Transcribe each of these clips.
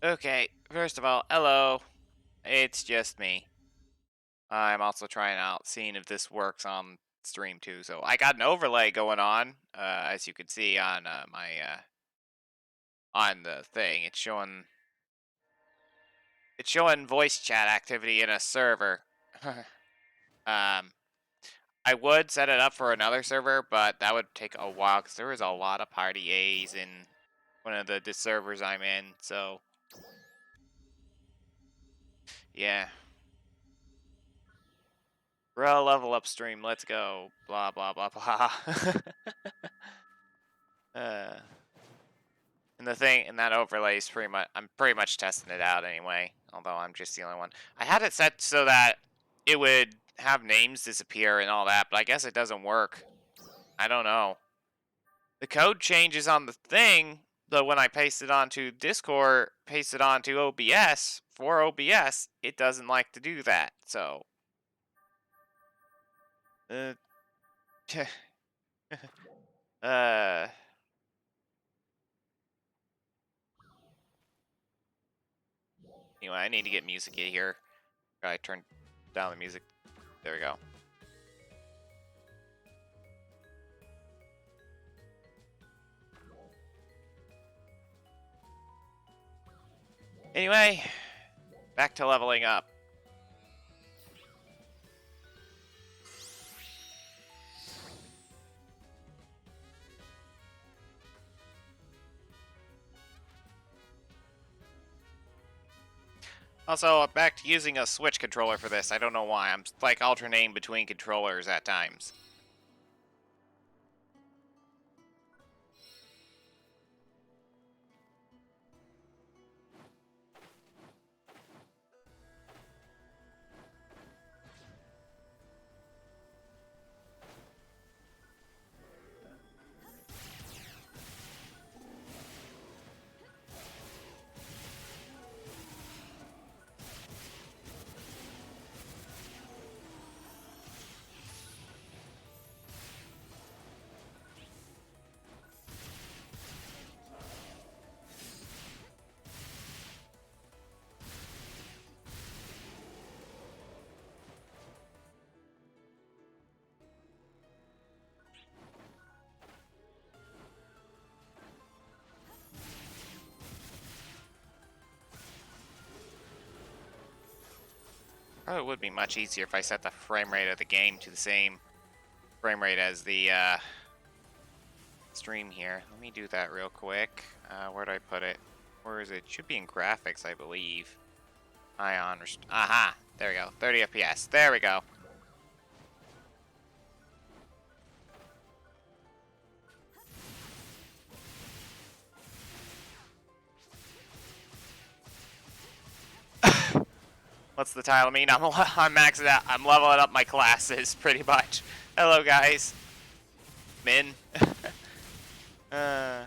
Okay, first of all, hello. It's just me. I'm also trying out seeing if this works on stream too. So I got an overlay going on, as you can see on my on the thing. It's showing voice chat activity in a server. um, I would set it up for another server, but that would take a while because there is a lot of party A's in one of the servers I'm in. So yeah. Bro, level up stream, let's go. Blah, blah, blah, blah. uh, and the thing, and that overlay is I'm pretty much testing it out anyway, although I'm just the only one. I had it set so that it would have names disappear and all that, but I guess it doesn't work. I don't know. The code changes on the thing, but when I paste it onto Discord, paste it onto OBS, for OBS, it doesn't like to do that, so. Uh, uh, anyway, I need to get music in here. I turned down the music. There we go. Anyway, back to leveling up. Also, back to using a Switch controller for this. I don't know why. I'm like alternating between controllers at times. Probably would be much easier if I set the frame rate of the game to the same frame rate as the stream here. Let me do that real quick. Where did I put it? Where is it? Should be in graphics, I believe. Ion. Aha! There we go. 30 FPS. There we go. What's the title mean? I'm maxing out. I'm leveling up my classes pretty much. Hello, guys. Min. uh.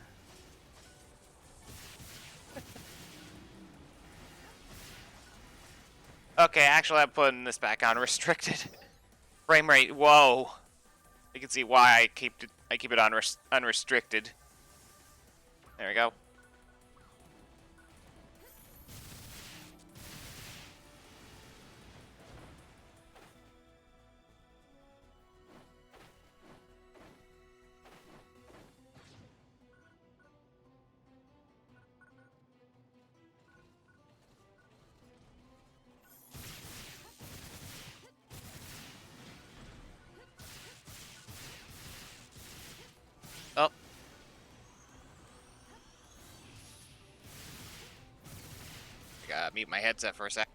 Okay, actually, I'm putting this back on restricted. Frame rate. Whoa. You can see why I keep it on unrestricted. There we go. Oh. I gotta mute my headset for a sec.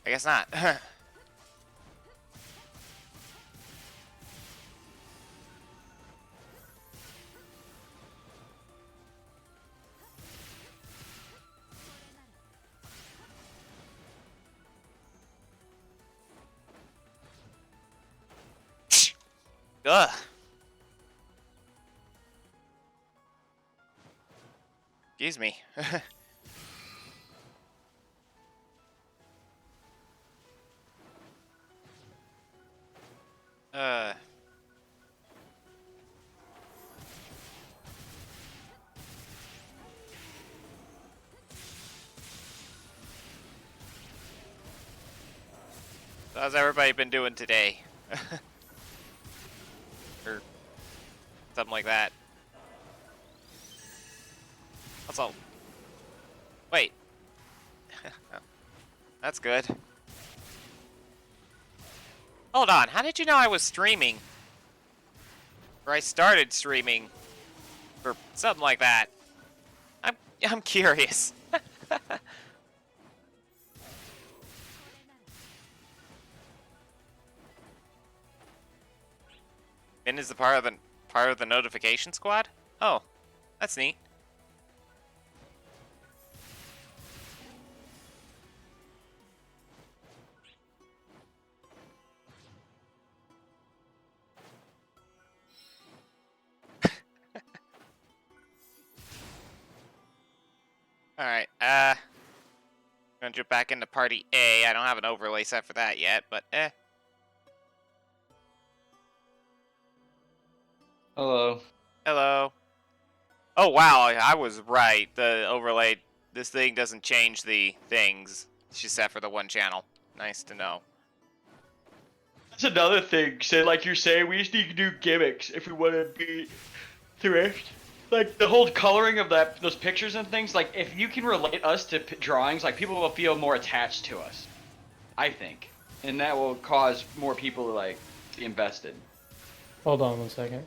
I guess not. Ugh. Excuse me. Uh. How's everybody been doing today? Or something like that. Also, wait. That's good. Hold on, how did you know I was streaming? Or I started streaming, or something like that. I'm curious. Finn is the part of the notification squad? Oh, that's neat. Alright, gonna jump back into party A. I don't have an overlay set for that yet, but Hello. Hello. Oh wow, I was right. The overlay, this thing doesn't change the things. It's just set for the one channel. Nice to know. That's another thing. So, like you're saying, we just need to do gimmicks if we want to be thrift. Like the whole coloring of those pictures and things. Like if you can relate us to drawings, like people will feel more attached to us. I think, and that will cause more people to like be invested. Hold on 1 second.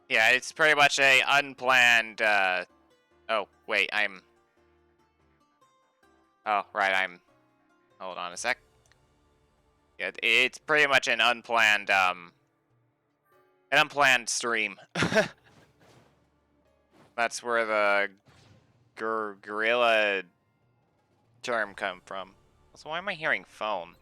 Yeah, it's pretty much a unplanned, oh, wait, oh, right, hold on a sec. Yeah, it's pretty much an unplanned stream. That's where the Guerilla term come from. So why am I hearing phone?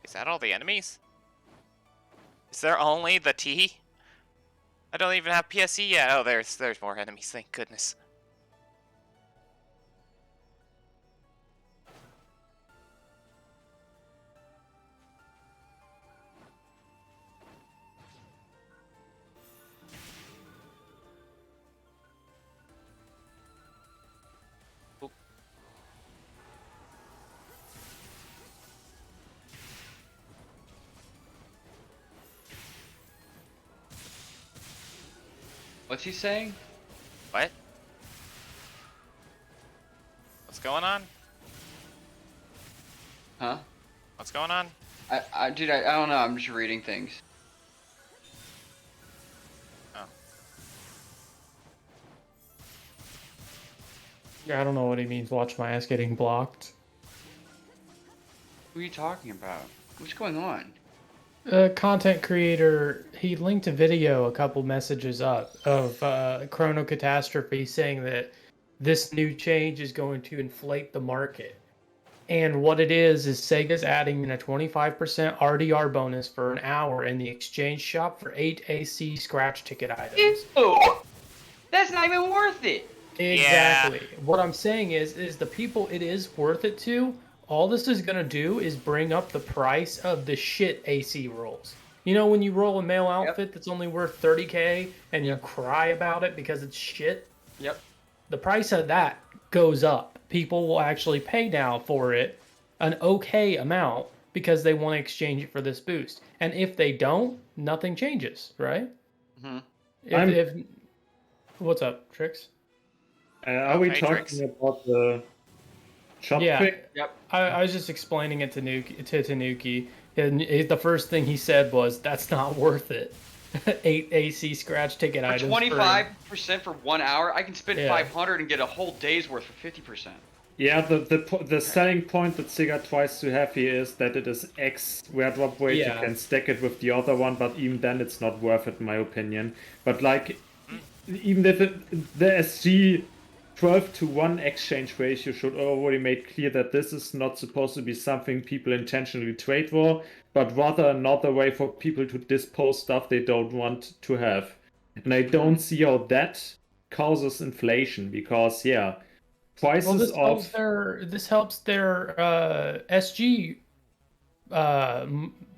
Is that all the enemies? Is there only the T? I don't even have PSE yet. Oh, there's more enemies, thank goodness. What's he saying? What? What's going on? Huh? What's going on? Dude, I don't know. I'm just reading things. Oh. Yeah, I don't know what he means. Watch my ass getting blocked. Who are you talking about? What's going on? A content creator, he linked a video a couple messages up of Chrono Catastrophe saying that this new change is going to inflate the market. And what it is Sega's adding in a 25% RDR bonus for an hour in the exchange shop for 8 AC scratch ticket items. Ew! That's not even worth it! Exactly. Yeah. What I'm saying is the people it is worth it to, all this is going to do is bring up the price of the shit AC rolls. You know when you roll a male outfit that's only worth 30k and you cry about it because it's shit? Yep. The price of that goes up. People will actually pay now for it an okay amount because they want to exchange it for this boost. And if they don't, nothing changes, right? Mm-hmm. If what's up, Trix? Are we Hey, talking Trix. about the shop Yeah. thing? Yep. I was just explaining it to Tanuki, and the first thing he said was, "That's not worth it." 8 AC scratch ticket For items. 25% for 1 hour, I can spend Yeah. 500 and get a whole day's worth for 50%. Yeah, the selling point that Sega tries to have here is that it is X where drop weight. You Yeah. can stack it with the other one, but even then it's not worth it in my opinion. But like, even if the SG 12-to-1 exchange ratio should already make clear that this is not supposed to be something people intentionally trade for, but rather another way for people to dispose stuff they don't want to have. And I don't see how that causes inflation because, yeah, Well, prices of. this helps their SG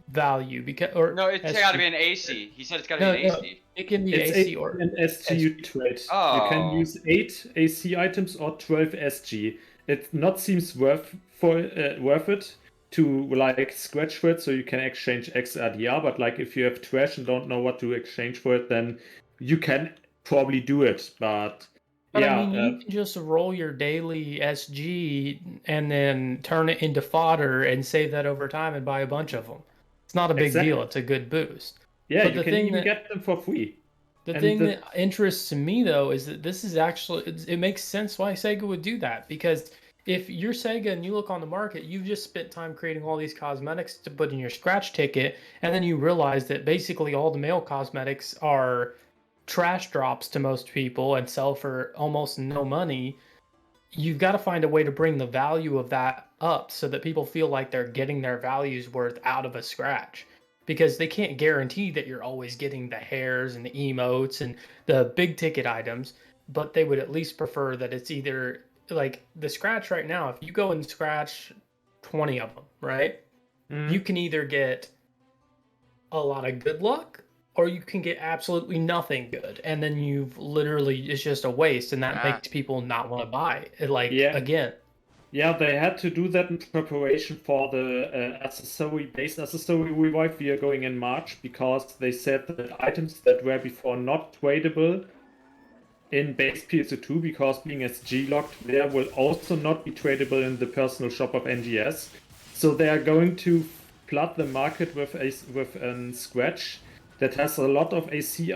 value because or No, it's got to be SG. an AC. He said it's got to be an No, AC. it can be It's AC 8 or and SG SG. trade. You can Oh. use 8 AC items or 12 SG. It not seems worth it to like scratch for it so you can exchange XRDR, but like if you have trash and don't know what to exchange for it, then you can probably do it. But But I yeah, mean, you can just roll your daily SG and then turn it into fodder and save that over time and buy a bunch of them. It's not a big deal. exactly. It's a good boost. Yeah, But you can even get them for free. the And thing the that interests me though is that this is actually it makes sense why Sega would do that because if you're Sega and you look on the market, you've just spent time creating all these cosmetics to put in your scratch ticket, and then you realize that basically all the male cosmetics are trash drops to most people and sell for almost no money. You've got to find a way to bring the value of that up so that people feel like they're getting their values worth out of a scratch because they can't guarantee that you're always getting the hairs and the emotes and the big ticket items, but they would at least prefer that it's either like the scratch right now. If you go and scratch 20 of them, right, you Mhm. can either get a lot of good luck or you can get absolutely nothing good, and then you've literally it's just a waste, and that Ah, makes people not want to buy it. Like Yeah, again, yeah, they had to do that in preparation for the base accessory revive we are going in March because they said that items that were before not tradable in base PS2 because being SG locked there will also not be tradable in the personal shop of NGS. So they are going to flood the market with a scratch that has a lot of AC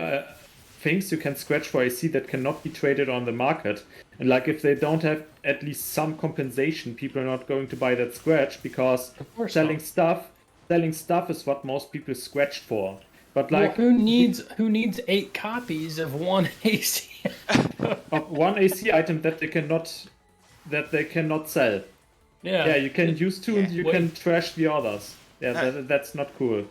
things you can scratch for AC that cannot be traded on the market. And like if they don't have at least some compensation, people are not going to buy that scratch because of course selling not. stuff selling stuff is what most people scratch for. But Well, like who needs 8 copies of one AC? of one AC item that they cannot sell. Yeah, Yeah, you can use two and yeah. you can wait. trash the others. Yeah, that's not cool.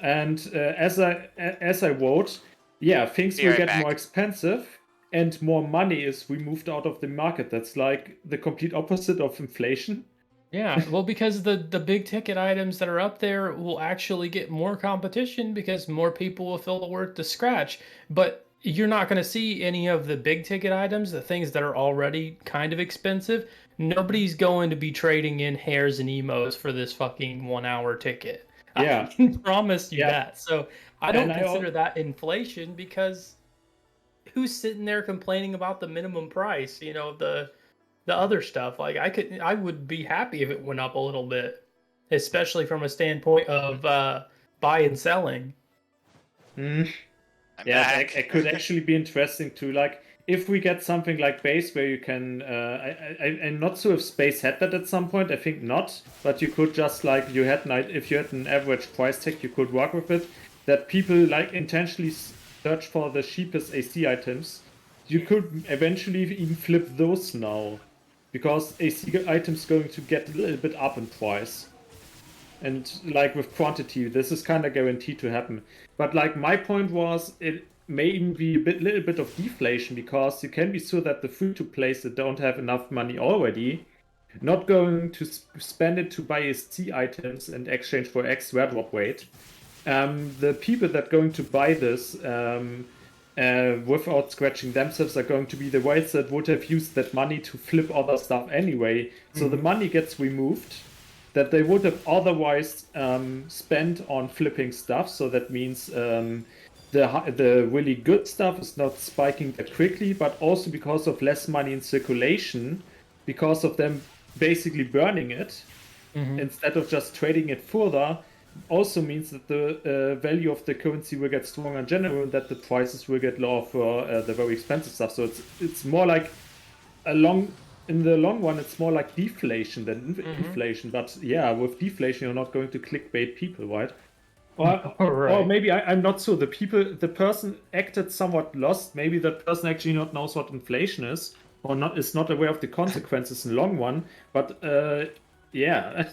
And as I wrote, yeah, things Be will right get more back. expensive and more money is removed out of the market. That's like the complete opposite of inflation. Yeah, well, because the big ticket items that are up there will actually get more competition because more people will feel the worth to scratch. But you're not going to see any of the big ticket items, the things that are already kind of expensive. Nobody's going to be trading in hairs and emos for this fucking 1 hour ticket. I Yeah, can promise you yeah, that. So I and don't consider that inflation because who's sitting there complaining about the minimum price? The other stuff. Like I would be happy if it went up a little bit, especially from a standpoint of buy and selling. mm, I'm yeah, back. it could actually be interesting to like if we get something like base where you can. I'm not sure if space had that at some point. I think not, but you could just like you had night if you had an average price tag, you could work with it. That people like intentionally search for the cheapest AC items. You could eventually even flip those now, because AC items going to get a little bit up in price. And like with quantity, this is kind of guaranteed to happen. But like my point was, it may even be little bit of deflation because you can be sure that the free-to-plays that don't have enough money already, not going to spend it to buy ST items in exchange for X rare drop weight. The people that going to buy this without scratching themselves are going to be the ones that would have used that money to flip other stuff anyway. So the money gets removed that they would have otherwise spent on flipping stuff. So that means the really good stuff is not spiking that quickly, but also because of less money in circulation, because of them basically burning it instead of just trading it further, also means that the value of the currency will get stronger in general, and that the prices will get lower for the very expensive stuff. So it's more like a long in the long run, it's more like deflation than inflation. But yeah, with deflation, you're not going to clickbait people, right? Or Right. maybe I'm not sure. The person acted somewhat lost. Maybe that person actually not knows what inflation is, or not is not aware of the consequences in the long run. But yeah,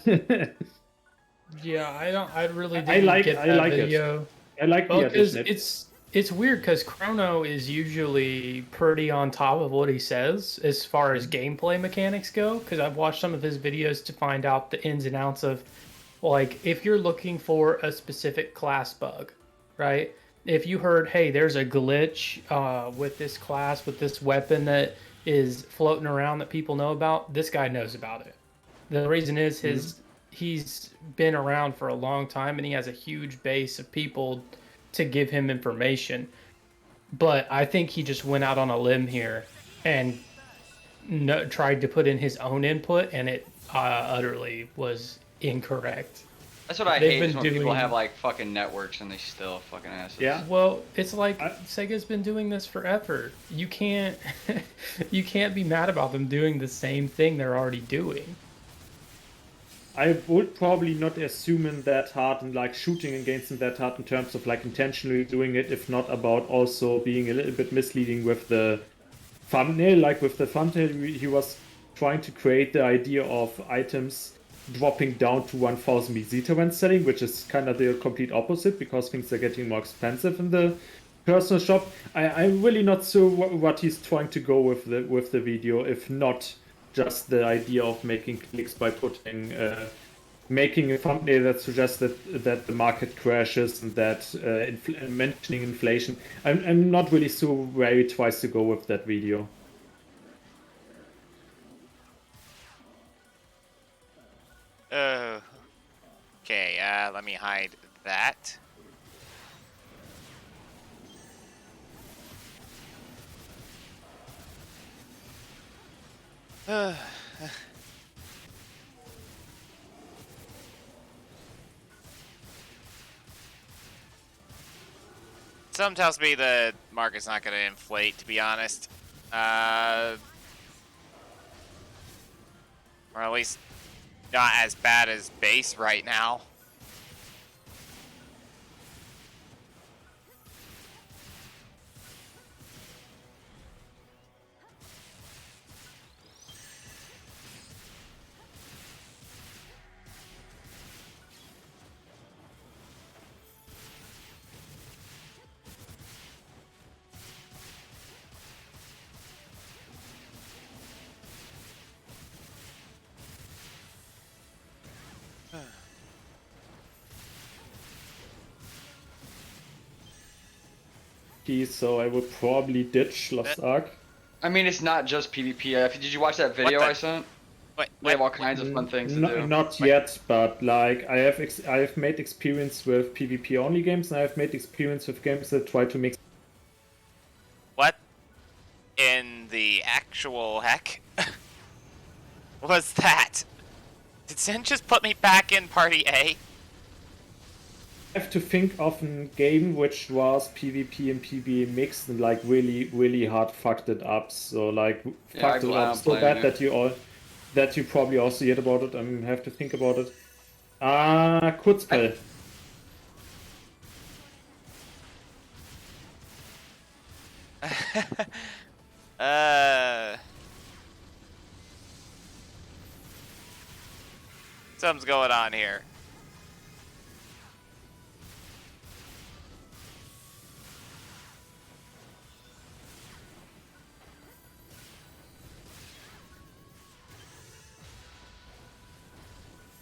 Yeah, I really I didn't get that like it. video. I like Well, the because addition. it's weird because Chrono is usually pretty on top of what he says as far as gameplay mechanics go. Because I've watched some of his videos to find out the ins and outs of, like, if you're looking for a specific class bug, right? If you heard, hey, there's a glitch with this class with this weapon that is floating around that people know about, this guy knows about it. The reason is he's been around for a long time and he has a huge base of people to give him information. But I think he just went out on a limb here and tried to put in his own input, and it utterly was incorrect. That's what I They've hate been is when people doing- have like fucking networks and they still fucking asses. Yeah. Well, it's like Sega's been doing this forever. You can't you can't be mad about them doing the same thing they're already doing. I would probably not assume him that hard and like shooting against him that hard in terms of like intentionally doing it, if not about also being a little bit misleading with the thumbnail. Like with the thumbnail, he was trying to create the idea of items dropping down to 1000 Mesita when selling, which is kind of the complete opposite because things are getting more expensive in the personal shop. I'm really not sure what he's trying to go with the video, if not just the idea of making clicks by putting making a thumbnail that suggests that the market crashes and that mentioning inflation. I'm not really sure where he tries to go with that video. Okay, let me hide that. Something tells me the market's not going to inflate, to be honest. Or at least not as bad as base right now. So I would probably ditch Lost Ark. I mean, it's not just PvP. Did you watch that video the- I sent? Wait, They have all kinds of fun things to do. Not yet, but like I have made experience with PvP only games, and I have made experience with games that try to mix. what in the actual heck was that? Did Sin just put me back in Party A? I have to think of a game which was PvP and PvE mixed and like really hard fucked it up. So like fucked it up so bad that you probably also heard about it. I have to think about it. Kurzspell. Something's going on here.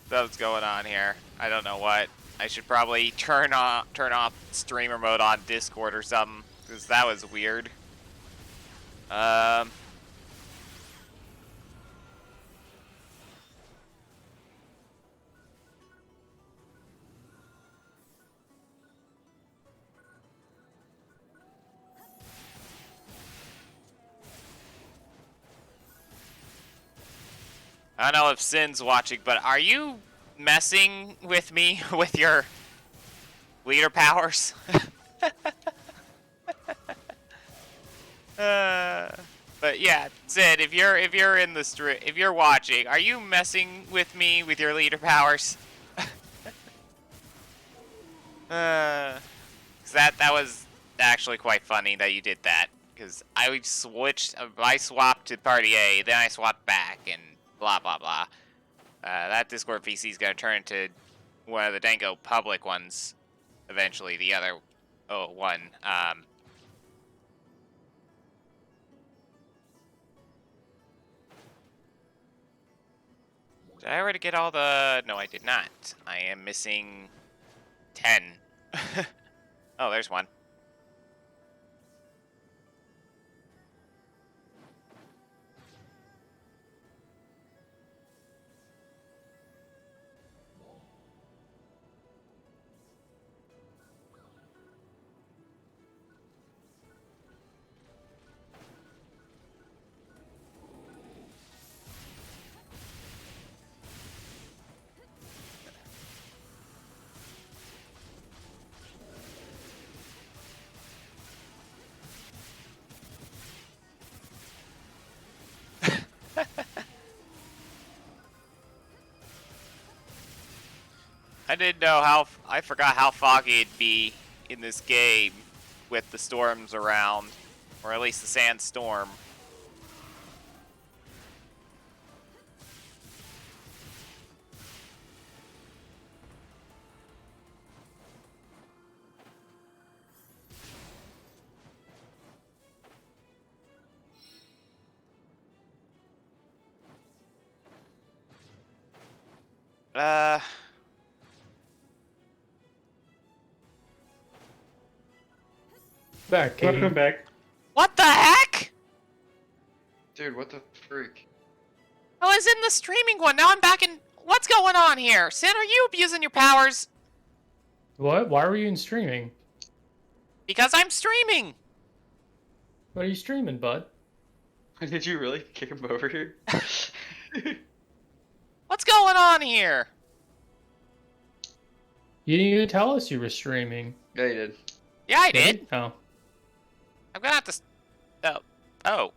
Something's going on here. I don't know what. I should probably turn off streamer mode on Discord or something, because that was weird. I don't know if Sin's watching, but are you messing with me with your leader powers? But yeah, Sid, if you're in the if you're watching, are you messing with me with your leader powers? 'Cause that was actually quite funny that you did that. Because I swapped to party A, then I swapped back, and blah blah blah. That Discord VC is gonna turn into one of the Dango public ones eventually. The other one. Did I already get all the? No, I did not. I am missing 10. Oh, there's one. I didn't know I forgot how foggy it'd be in this game with the storms around, or at least the sandstorm. Uh, Back, Katie. Welcome back. what the heck? Dude, what the freak? I was in the streaming one, now I'm back in... What's going on here? Sid, are you abusing your powers? What? Why were you in streaming? Because I'm streaming! What are you streaming, bud? Did you really kick him over here? What's going on here? You didn't even tell us you were streaming. Yeah, you did. Yeah, I did. Oh. I'm gonna have to... Oh.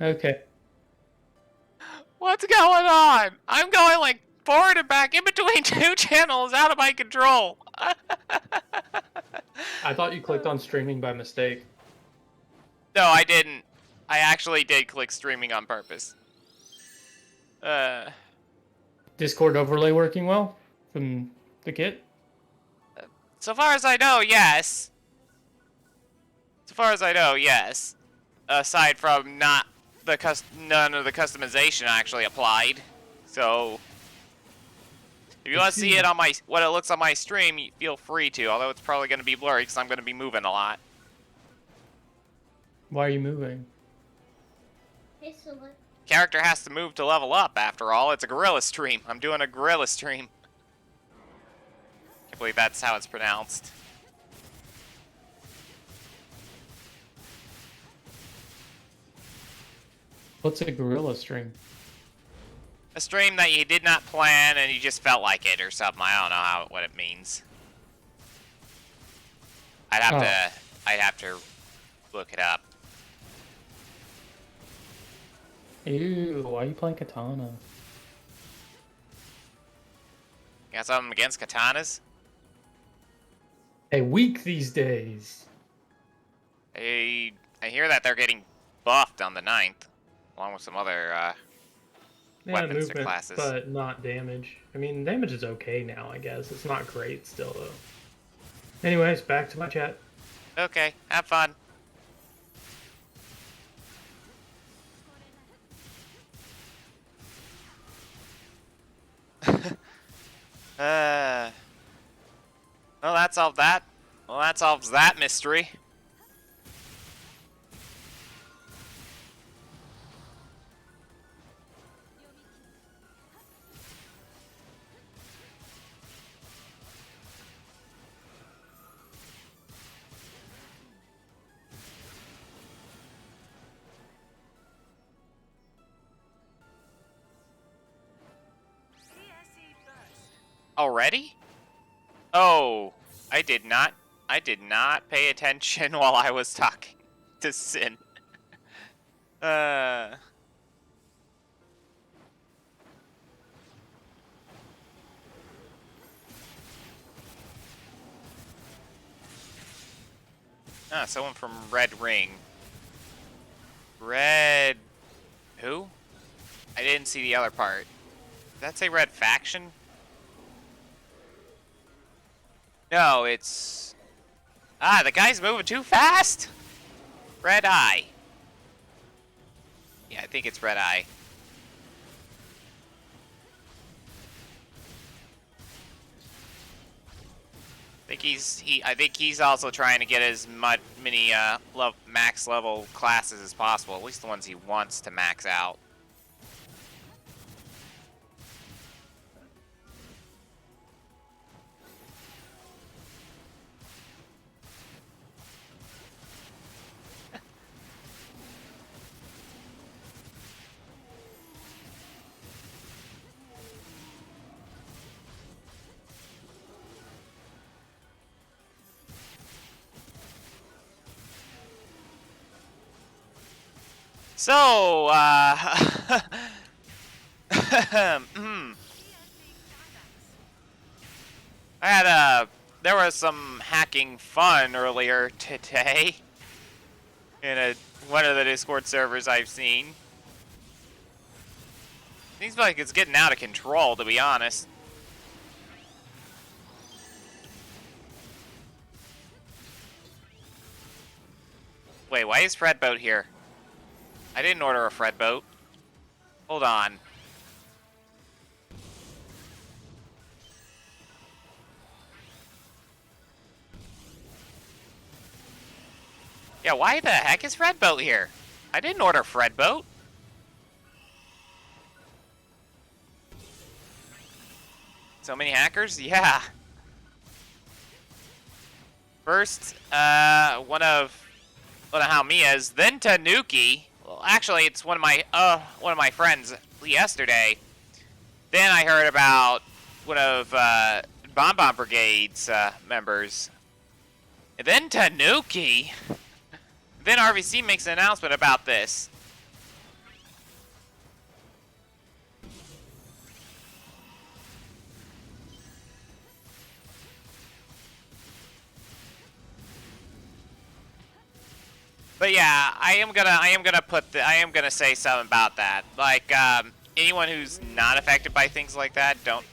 Okay. What's going on? I'm going like forward and back in between two channels out of my control. I thought you clicked on streaming by mistake. No, I didn't. I actually did click streaming on purpose. Discord overlay working well from the kit? So far as I know, yes. So far as I know, yes. Aside from none of the customization actually applied. So if you want to see it on what it looks on my stream, you feel free to. Although it's probably going to be blurry because I'm going to be moving a lot. Why are you moving? Character has to move to level up. After all, it's a Guerilla stream. I'm doing a Guerilla stream. Can't believe that's how it's pronounced. What's a gorilla stream? A stream that you did not plan and you just felt like it or something. I don't know what it means. I'd have to look it up. Ew, why are you playing katana? You got something against katanas? Hey, weak these days. I hear that they're getting buffed on the 9th, along with some other weapons movement, and classes. but not damage. I mean, damage is okay now, I guess. It's not great still, though. Anyways, back to my chat. Okay, have fun. Well, that solved that. Well, that solves that mystery. Already? Oh, I did not pay attention while I was talking to Sin. Someone from Red Ring. Red... Who? I didn't see the other part. Did that say Red Faction? No, it's... Ah, the guy's moving too fast! Red Eye. Yeah, I think it's Red Eye. I think he's also trying to get as many max level classes as possible, at least the ones he wants to max out. So, there was some hacking fun earlier today in one of the Discord servers I've seen. Seems like it's getting out of control, to be honest. Wait, why is Fred Boat here? I didn't order a Fred Boat. Hold on. Yeah, why the heck is Fred Boat here? I didn't order Fred Boat. So many hackers? Yeah. First, one of Haumia's, then Tanuki. Well, actually, it's one of my friends yesterday. Then I heard about one of Bomb Bomb Brigade's members. And then Tanuki. Then RVC makes an announcement about this. But yeah, I am gonna say something about that. Like, anyone who's not affected by things like that, don't.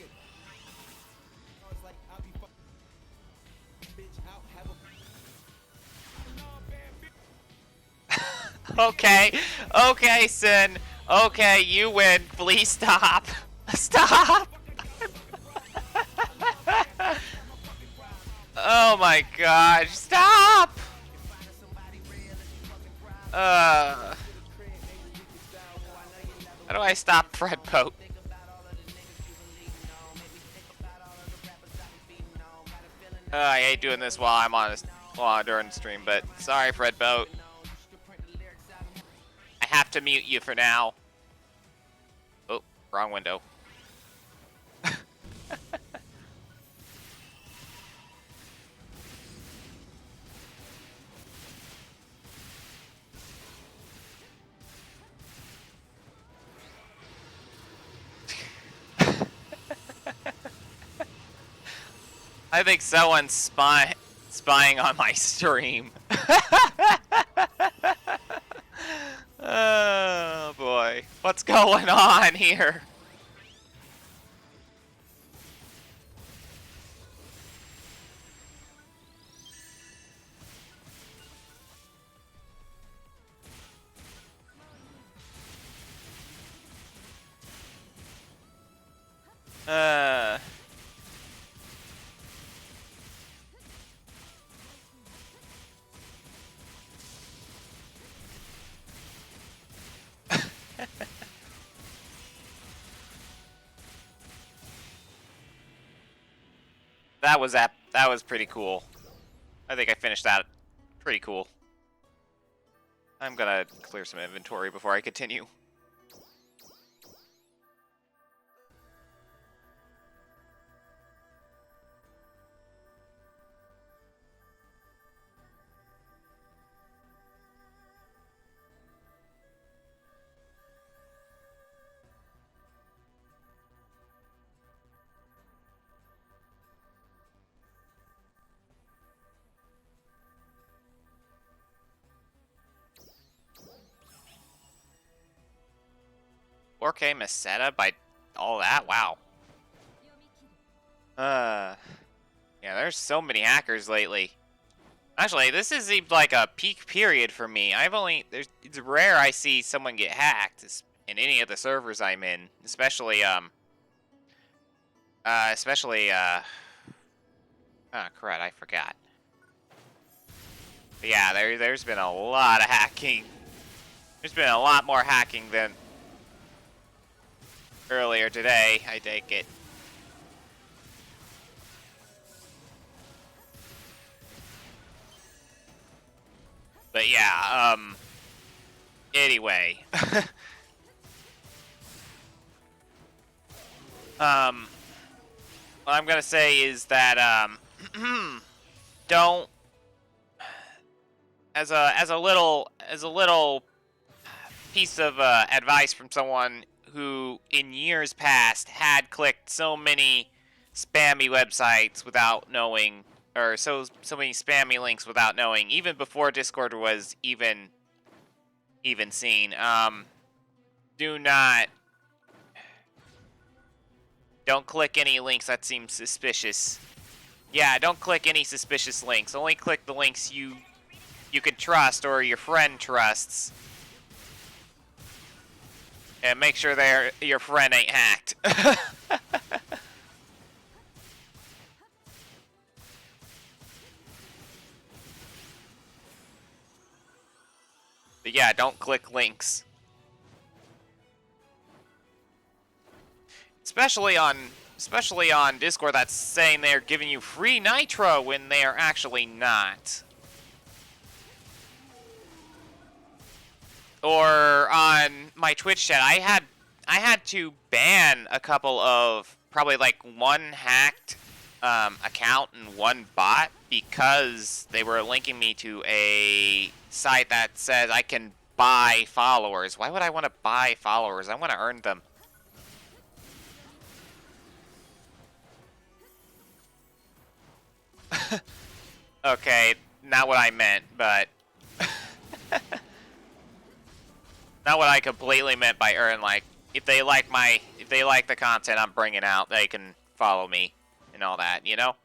Okay, Sin. Okay, you win. Please stop. Stop. Oh my God! Stop. How do I stop Fred Boat? I hate doing this while I'm during the stream, but sorry, Fred Boat. I have to mute you for now. Oh, wrong window. I think someone's spying on my stream. Oh boy, what's going on here? That was pretty cool. I think I finished that pretty cool. I'm gonna clear some inventory before I continue. 4K Meseta by all that? Wow. Yeah, there's so many hackers lately. Actually, this is like a peak period for me. It's rare I see someone get hacked in any of the servers I'm in, especially ah, crud, I forgot. But yeah, there's been a lot of hacking. There's been a lot more hacking than earlier today, I take it. But yeah, anyway. What I'm gonna say is that, don't, as a little piece of advice from someone who in years past had clicked so many spammy websites without knowing, or so many spammy links without knowing, even before Discord was even seen. Don't click any links that seem suspicious. Yeah, don't click any suspicious links. Only click the links you can trust or your friend trusts. And make sure your friend ain't hacked. But yeah, don't click links. Especially on Discord that's saying they're giving you free nitro when they are actually not. Or on my Twitch chat, I had to ban a couple of probably like one hacked account and one bot because they were linking me to a site that says I can buy followers. Why would I want to buy followers? I want to earn them. Okay, not what I meant, but not what I completely meant by earn. Like, if they like the content I'm bringing out, they can follow me and all that, you know?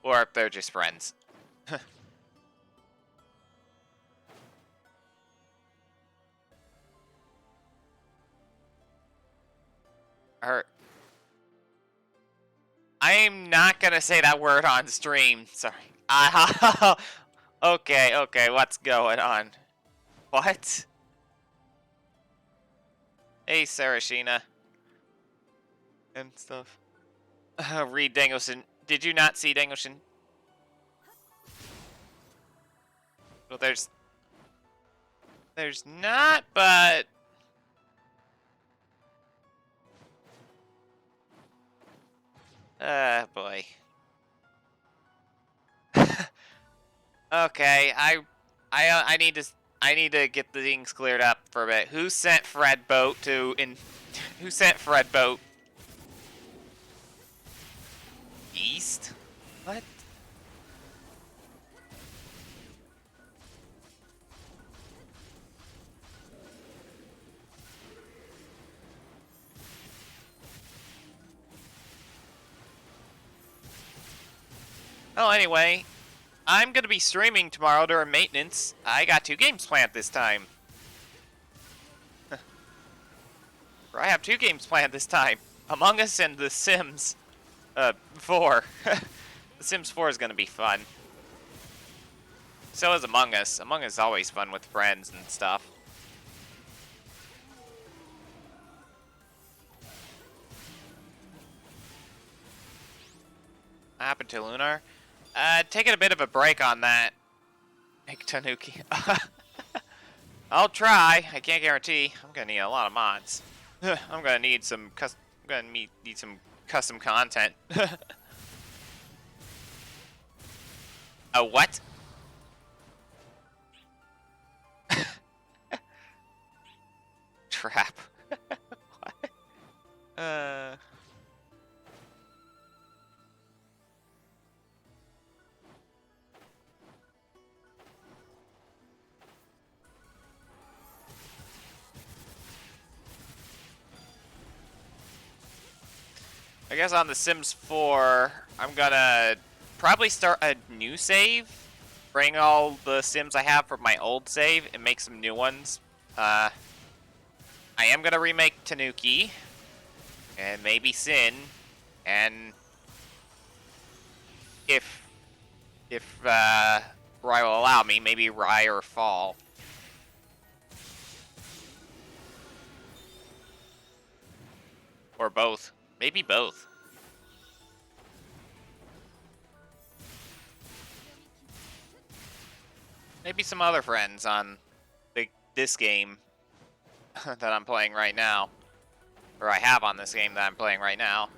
Or if they're just friends. I'm not gonna say that word on stream. Sorry. Okay, what's going on? What? Hey, Sarashina. And stuff. Read Dangleson. Did you not see Dangleson? Well, there's not, but boy. Okay, I need to get the things cleared up for a bit. Who sent Fred Boat who sent Fred Boat east? What? Oh, anyway, I'm gonna be streaming tomorrow during maintenance. I got 2 games planned this time. I have 2 games planned this time. Among Us and The Sims 4. The Sims 4 is gonna be fun. So is Among Us. Among Us is always fun with friends and stuff. What happened to Lunar? Taking a bit of a break on that. Make Tanuki. I'll try. I can't guarantee. I'm gonna need a lot of mods. I'm gonna need some need some custom content. A what? Trap. What? I guess on The Sims 4, I'm gonna probably start a new save, bring all the Sims I have from my old save, and make some new ones. I am gonna remake Tanuki, and maybe Sin, and if Rye will allow me, maybe Rye or Fall. Or both. Maybe both. Maybe some other friends on this game that I'm playing right now. Or I have on this game that I'm playing right now.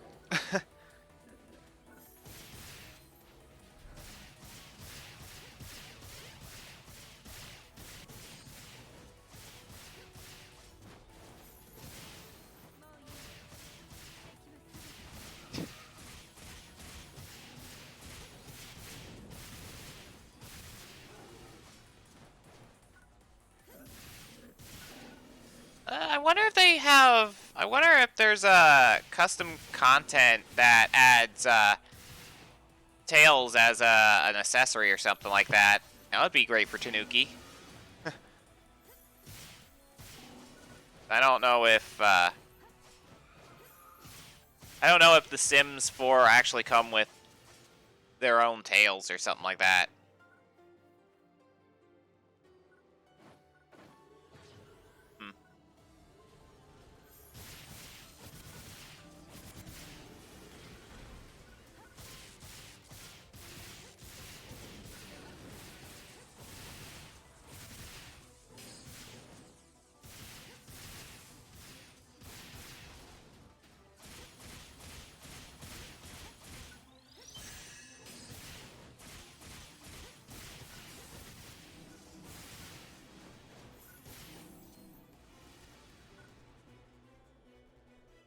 I wonder if they have... I wonder if there's a custom content that adds tails as an accessory or something like that. That would be great for Tanuki. I don't know if The Sims 4 actually come with their own tails or something like that.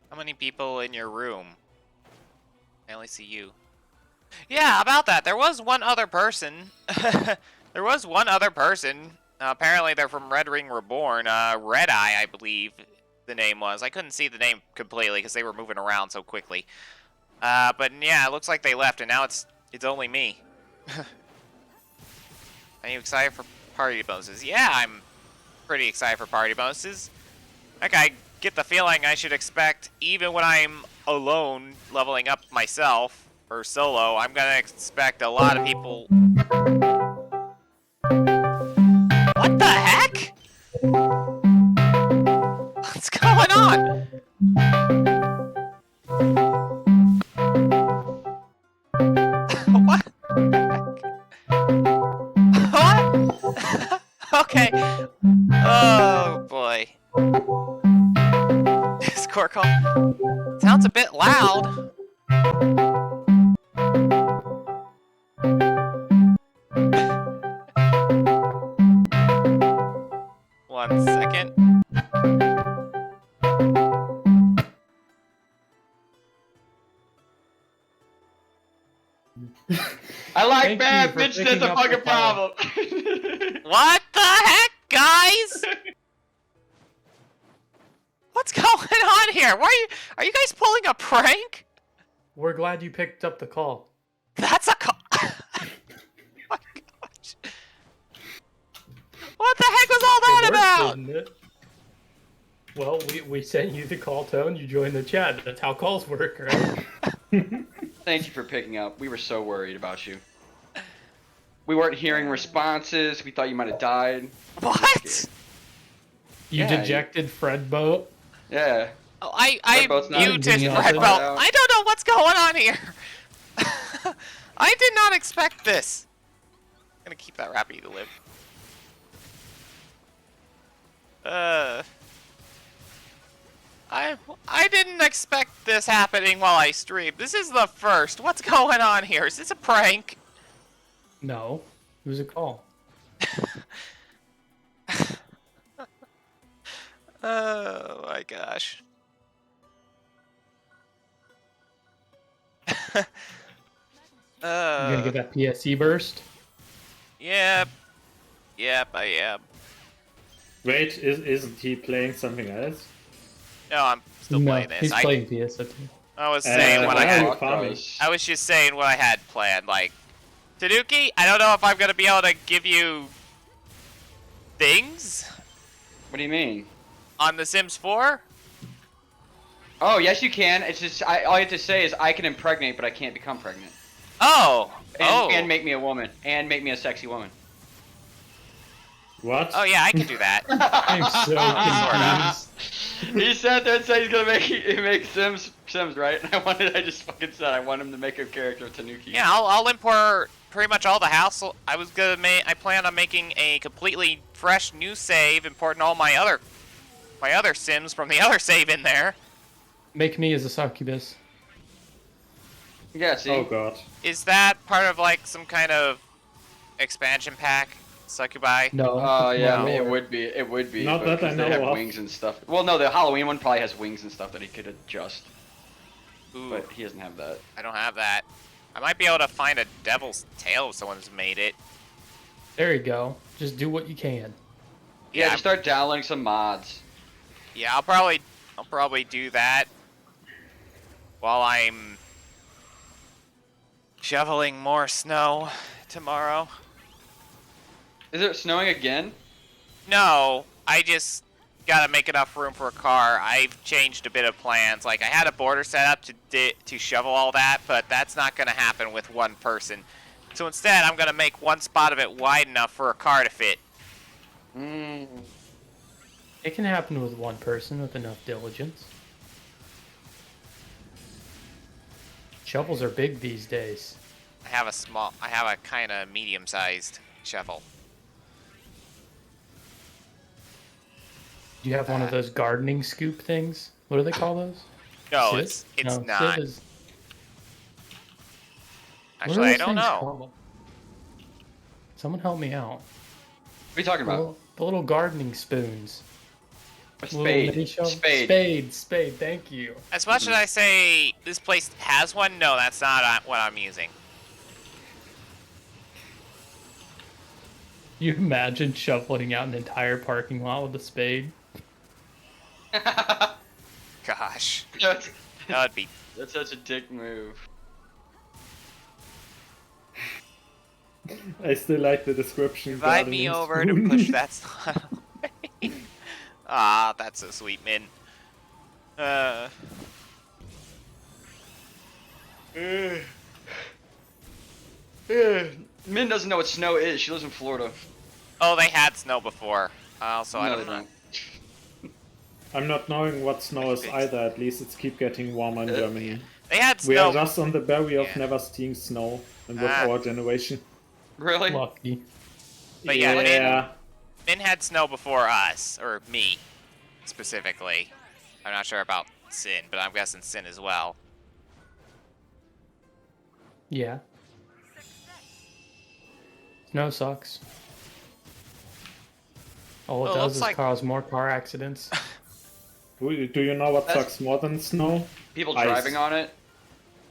How many people in your room? I only see you. Yeah, about that. There was one other person. There was one other person. Apparently they're from Red Ring Reborn. Red Eye, I believe the name was. I couldn't see the name completely because they were moving around so quickly. But yeah, it looks like they left and now it's only me. Are you excited for party bonuses? Yeah, I'm pretty excited for party bonuses. Like, I get the feeling I should expect, even when I'm alone leveling up myself, or solo, I'm gonna expect a lot of people... What the heck? What's going on? What? What? Okay. Oh, boy. Discord call. Sounds a bit loud. One second. I like Thank bad you for bitch. That's picking a up the fucking call. problem. What the heck, guys? What's going on here? Why are you guys pulling a prank? We're glad you picked up the call. That's a call. Oh my gosh. What the heck was all that It worked, about? didn't it? Well, we sent you the call tone, you joined the chat. That's how calls work, right? Thank you for picking up. We were so worried about you. We weren't hearing responses. We thought you might have died. What? You Yeah, dejected Fred Boat. Yeah. Oh, I boat's not muted doing Fred nothing. Belt. I don't know what's going on here. I did not expect this. I'm gonna keep that Rappy to live. I didn't expect this happening while I streamed. This is the first. What's going on here? Is this a prank? No, it was a call. Oh my gosh. You gonna get that PSE burst? Yep. Yep, I am. Wait, isn't he playing something else? No, I'm still No, playing this. he's playing PSE. I was saying what I why are you had. farming? I was just saying what I had planned. Like, Tanuki, I don't know if I'm gonna be able to give you things What do you mean? on The Sims 4. Oh, yes, you can. It's just all you have to say is I can impregnate, but I can't become pregnant. Oh, And make me a woman, and make me a sexy woman. What? Oh yeah, I can do that. I'm so confused. He sat there and said he's gonna make Sims, right? And I just fucking said I want him to make a character of Tanuki. Yeah, I'll import pretty much all the house. I plan on making a completely fresh new save, importing all my other Sims from the other save in there. Make me as a succubus. Yeah, see? Oh god. Is that part of like some kind of expansion pack? Succubi? No. Oh yeah, no. it would be. It would be. Not that I because know they have of. wings and stuff. Well, no, the Halloween one probably has wings and stuff that he could adjust, Ooh, but he doesn't have that. I don't have that. I might be able to find a devil's tail if someone's made it. There you go. Just do what you can. Yeah, just start downloading some mods. Yeah, I'll probably do that while I'm shoveling more snow tomorrow. Is it snowing again? No, I just gotta make enough room for a car. I've changed a bit of plans. Like, I had a border set up to shovel all that, but that's not gonna happen with one person. So instead, I'm gonna make one spot of it wide enough for a car to fit. Mm. It can happen with one person with enough diligence. Shovels are big these days. I have a kind of medium-sized shovel. Do you have one of those gardening scoop things? What do they call those? No, Sieve? it's No, not. sieve is- what are Actually, I those don't things know. called? Someone help me out. What are you talking about? The little gardening spoons. A Little mini spade. shovel? Spade. Spade, thank you. As much as I say this place has one, no, that's not what I'm using. You imagine shoveling out an entire parking lot with a spade? Gosh, that's, that would be. that's such a dick move. I still like the description. Invite me gardening over to spoon. push that slot away. Ah, that's so sweet, Min. Min doesn't know what snow is. She lives in Florida. Oh, they had snow before. So I No, don't they know. don't. I'm not knowing what snow is either. At least it's keep getting warmer in Germany. They had We are snow. just on the barrier of Yeah. never seeing snow, and with Ah. our generation. Really? Lucky. But yeah, yeah. Min had snow before us, or me, specifically. I'm not sure about Sin, but I'm guessing Sin as well. Yeah. Snow sucks. All it Well, it does looks is like- cause more car accidents. Do you know what That's- sucks more than snow? People Ice. driving on it.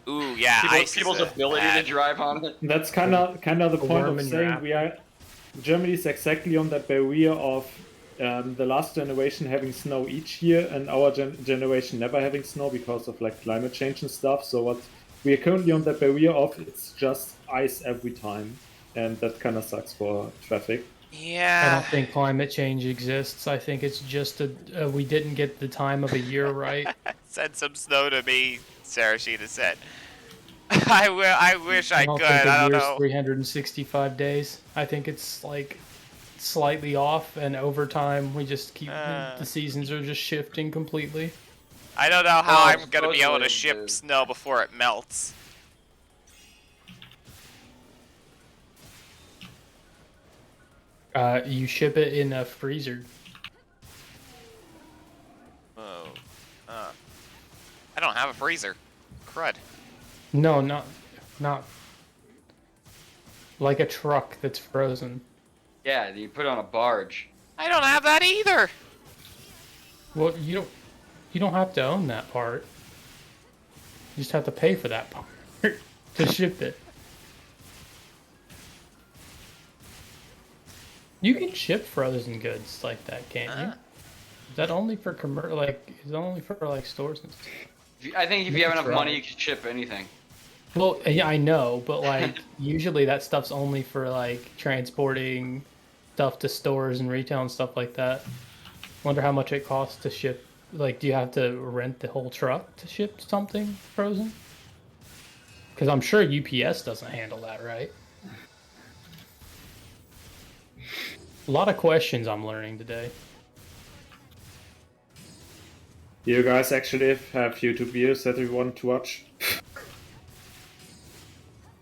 Ooh, yeah, ice is People's ability bad. to drive on it. That's kind of the point worm of in your saying apple. we are. Germany is exactly on that barrier of the last generation having snow each year, and our generation never having snow because of like climate change and stuff. So what we are currently on that barrier of, it's just ice every time, and that kind of sucks for traffic. I Yeah. don't think climate change exists. I think it's just we didn't get the time of a year right. Send some snow to me, Sarah Sheena said. I wish I don't could. think I a don't year's know. 365 days. I think it's like slightly off, and over time we just keep the seasons are just shifting completely. I don't know how Oh, I'm gonna be able to supposedly, ship dude. snow before it melts. You ship it in a freezer. Oh. I don't have a freezer. Crud. No, not like a truck that's frozen. Yeah, you put it on a barge. I don't have that either. Well, you don't have to own that part. You just have to pay for that part to ship it. You can ship frozen goods like that, can't you? Is that only for is that only for like stores and stuff? I think if you Maybe have enough try. money, you can ship anything. Well, yeah, I know, but like usually that stuff's only for like transporting stuff to stores and retail and stuff like that. Wonder how much it costs to ship. Like, do you have to rent the whole truck to ship something frozen? Because I'm sure UPS doesn't handle that, right? A lot of questions I'm learning today. You guys actually have YouTube videos that you want to watch?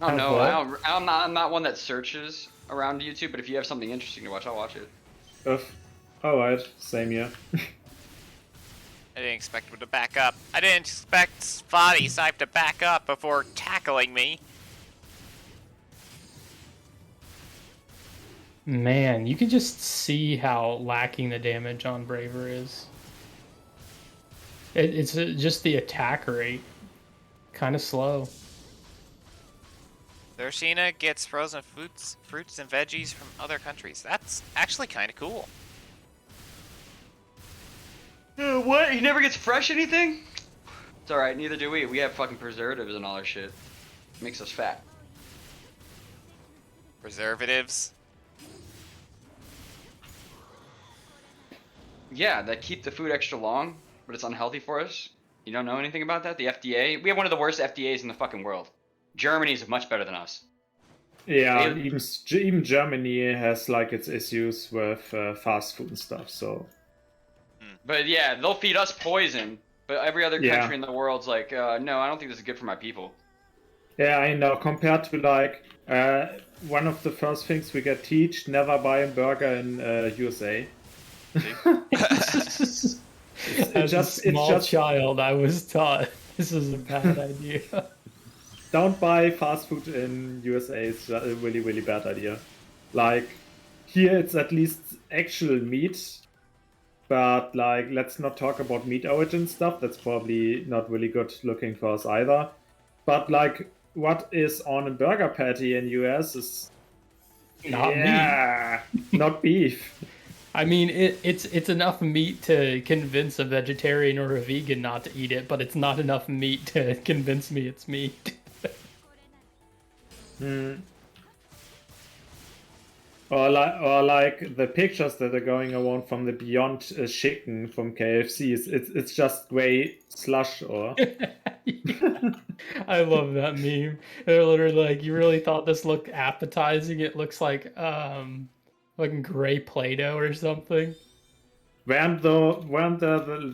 Oh Have no, what? I'm not one that searches around YouTube. But if you have something interesting to watch, I'll watch it. Alright, same here. I didn't expect him to back up. I didn't expect Spotty Snipe to back up before tackling me. Man, you can just see how lacking the damage on Braver is. It's just the attack rate. Kind of slow. Thurshina gets frozen fruits and veggies from other countries. That's actually kind of cool. What? He never gets fresh anything? It's alright, neither do we. We have fucking preservatives and all our shit. Makes us fat. Preservatives. Yeah, that keep the food extra long, but it's unhealthy for us. You don't know anything about that? The FDA? We have one of the worst FDAs in the fucking world. Germany's much better than us. Yeah, They- even Germany has like its issues with fast food and stuff. So But yeah, they'll feed us poison, but every other Yeah. country in the world's like, no, I don't think this is good for my people. yeah, I know. Compared to like one of the first things we get teach: never buy a burger in USA. As just- a it's small just- child, I was taught this is a bad idea. Don't buy fast food in USA. It's a really, really bad idea. Like here, it's at least actual meat, but like let's not talk about meat origin stuff. That's probably not really good looking for us either. But like, what is on a burger patty in US is Not meat. not beef. I mean, it's enough meat to convince a vegetarian or a vegan not to eat it, but it's not enough meat to convince me it's meat. Or like the pictures that are going around from the Beyond Chicken from KFC. It's just gray slush or. I love that meme. They're literally like, you really thought this looked appetizing? It looks like fucking gray Play-Doh or something. Weren't the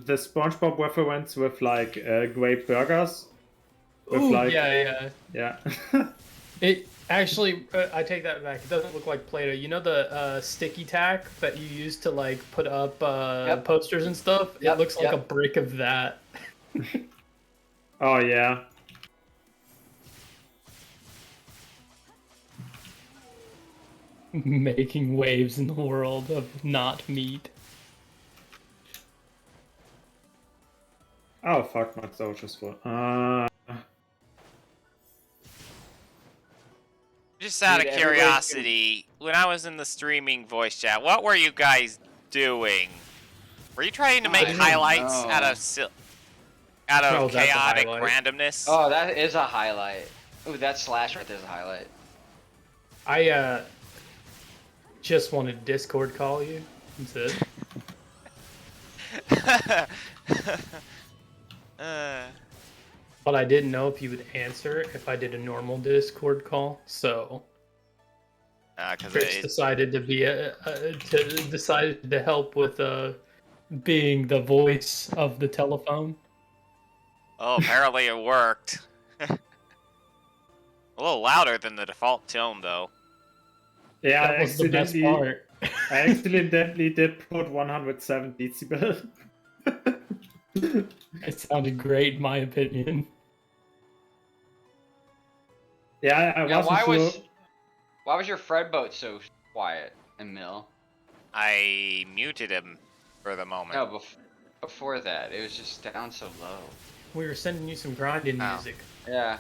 SpongeBob reference with like great burgers? With Ooh, like yeah. yeah. It actually, I take that back. It doesn't look like Play-Doh. You know the sticky tack that you use to like put up Yep. posters and stuff? Yep, It looks like yep. a brick of that. Oh yeah. Making waves in the world of not meat. Oh fuck, my storage is full. Just out of Dude, everybody's curiosity, when I was in the streaming voice chat, what were you guys doing? Were you trying to make I don't highlights know. out of Oh, that's a chaotic highlight. randomness? Oh, that is a highlight. Ooh, that slash right there's a highlight. I just wanted to Discord call you. That's it. But I didn't know if you would answer if I did a normal Discord call, so Because Chris decided to be decided to help with being the voice of the telephone. oh, apparently it worked. A little louder than the default tone, though. Yeah, That was the best part. I accidentally did put 107 decibel. It sounded great, in my opinion. Yeah, I Yeah, wasn't sure. why was your Fred boat so quiet and Mill? I muted him for the moment. No, before that, it was just down so low. We were sending you some grinding Oh. music, Yeah.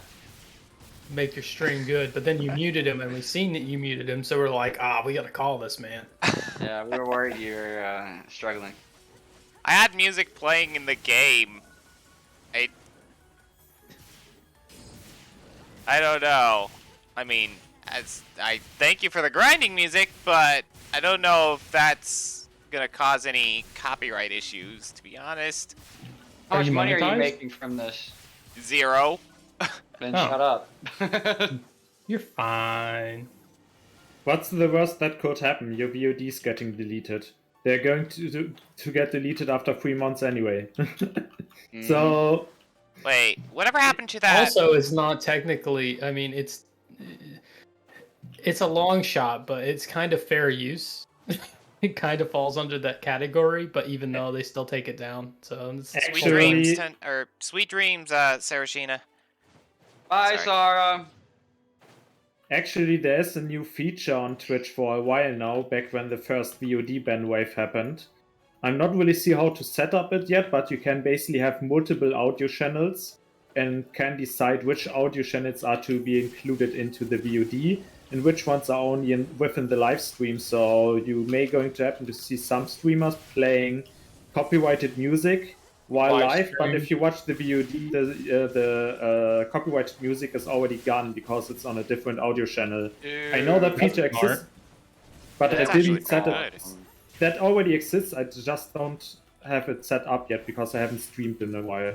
make your stream good, but then you muted him, and we seen that you muted him, so we're like, we gotta call this man. Yeah, we were worried you were struggling. I had music playing in the game. I don't know. I mean, I thank you for the grinding music, but I don't know if that's gonna cause any copyright issues, to be honest. How Are much you money are you monetized? making from this? 0. Then Oh. shut up. You're fine. What's the worst that could happen? Your VOD's getting deleted. They're going to get deleted after 3 months anyway. So Wait, whatever happened to that? Also, it's not technically. I mean, it's a long shot, but it's kind of fair use. It kind of falls under that category, but even though they still take it down, so it's Sweet Actually- dreams, Sweet dreams, Sarashina. Bye, Sorry. Sarah. actually, there's a new feature on Twitch for a while now, back when the first VOD ban wave happened. I'm not really sure how to set up it yet, but you can basically have multiple audio channels and can decide which audio channels are to be included into the VOD and which ones are only within the live stream. So you may going to happen to see some streamers playing copyrighted music while Live live, but stream. if you watch the VOD, the copyrighted music is already gone because it's on a different audio channel. I know that That's feature smart. exists, but That's I didn't actually set pretty it. good. That already exists. I just don't have it set up yet because I haven't streamed in a while.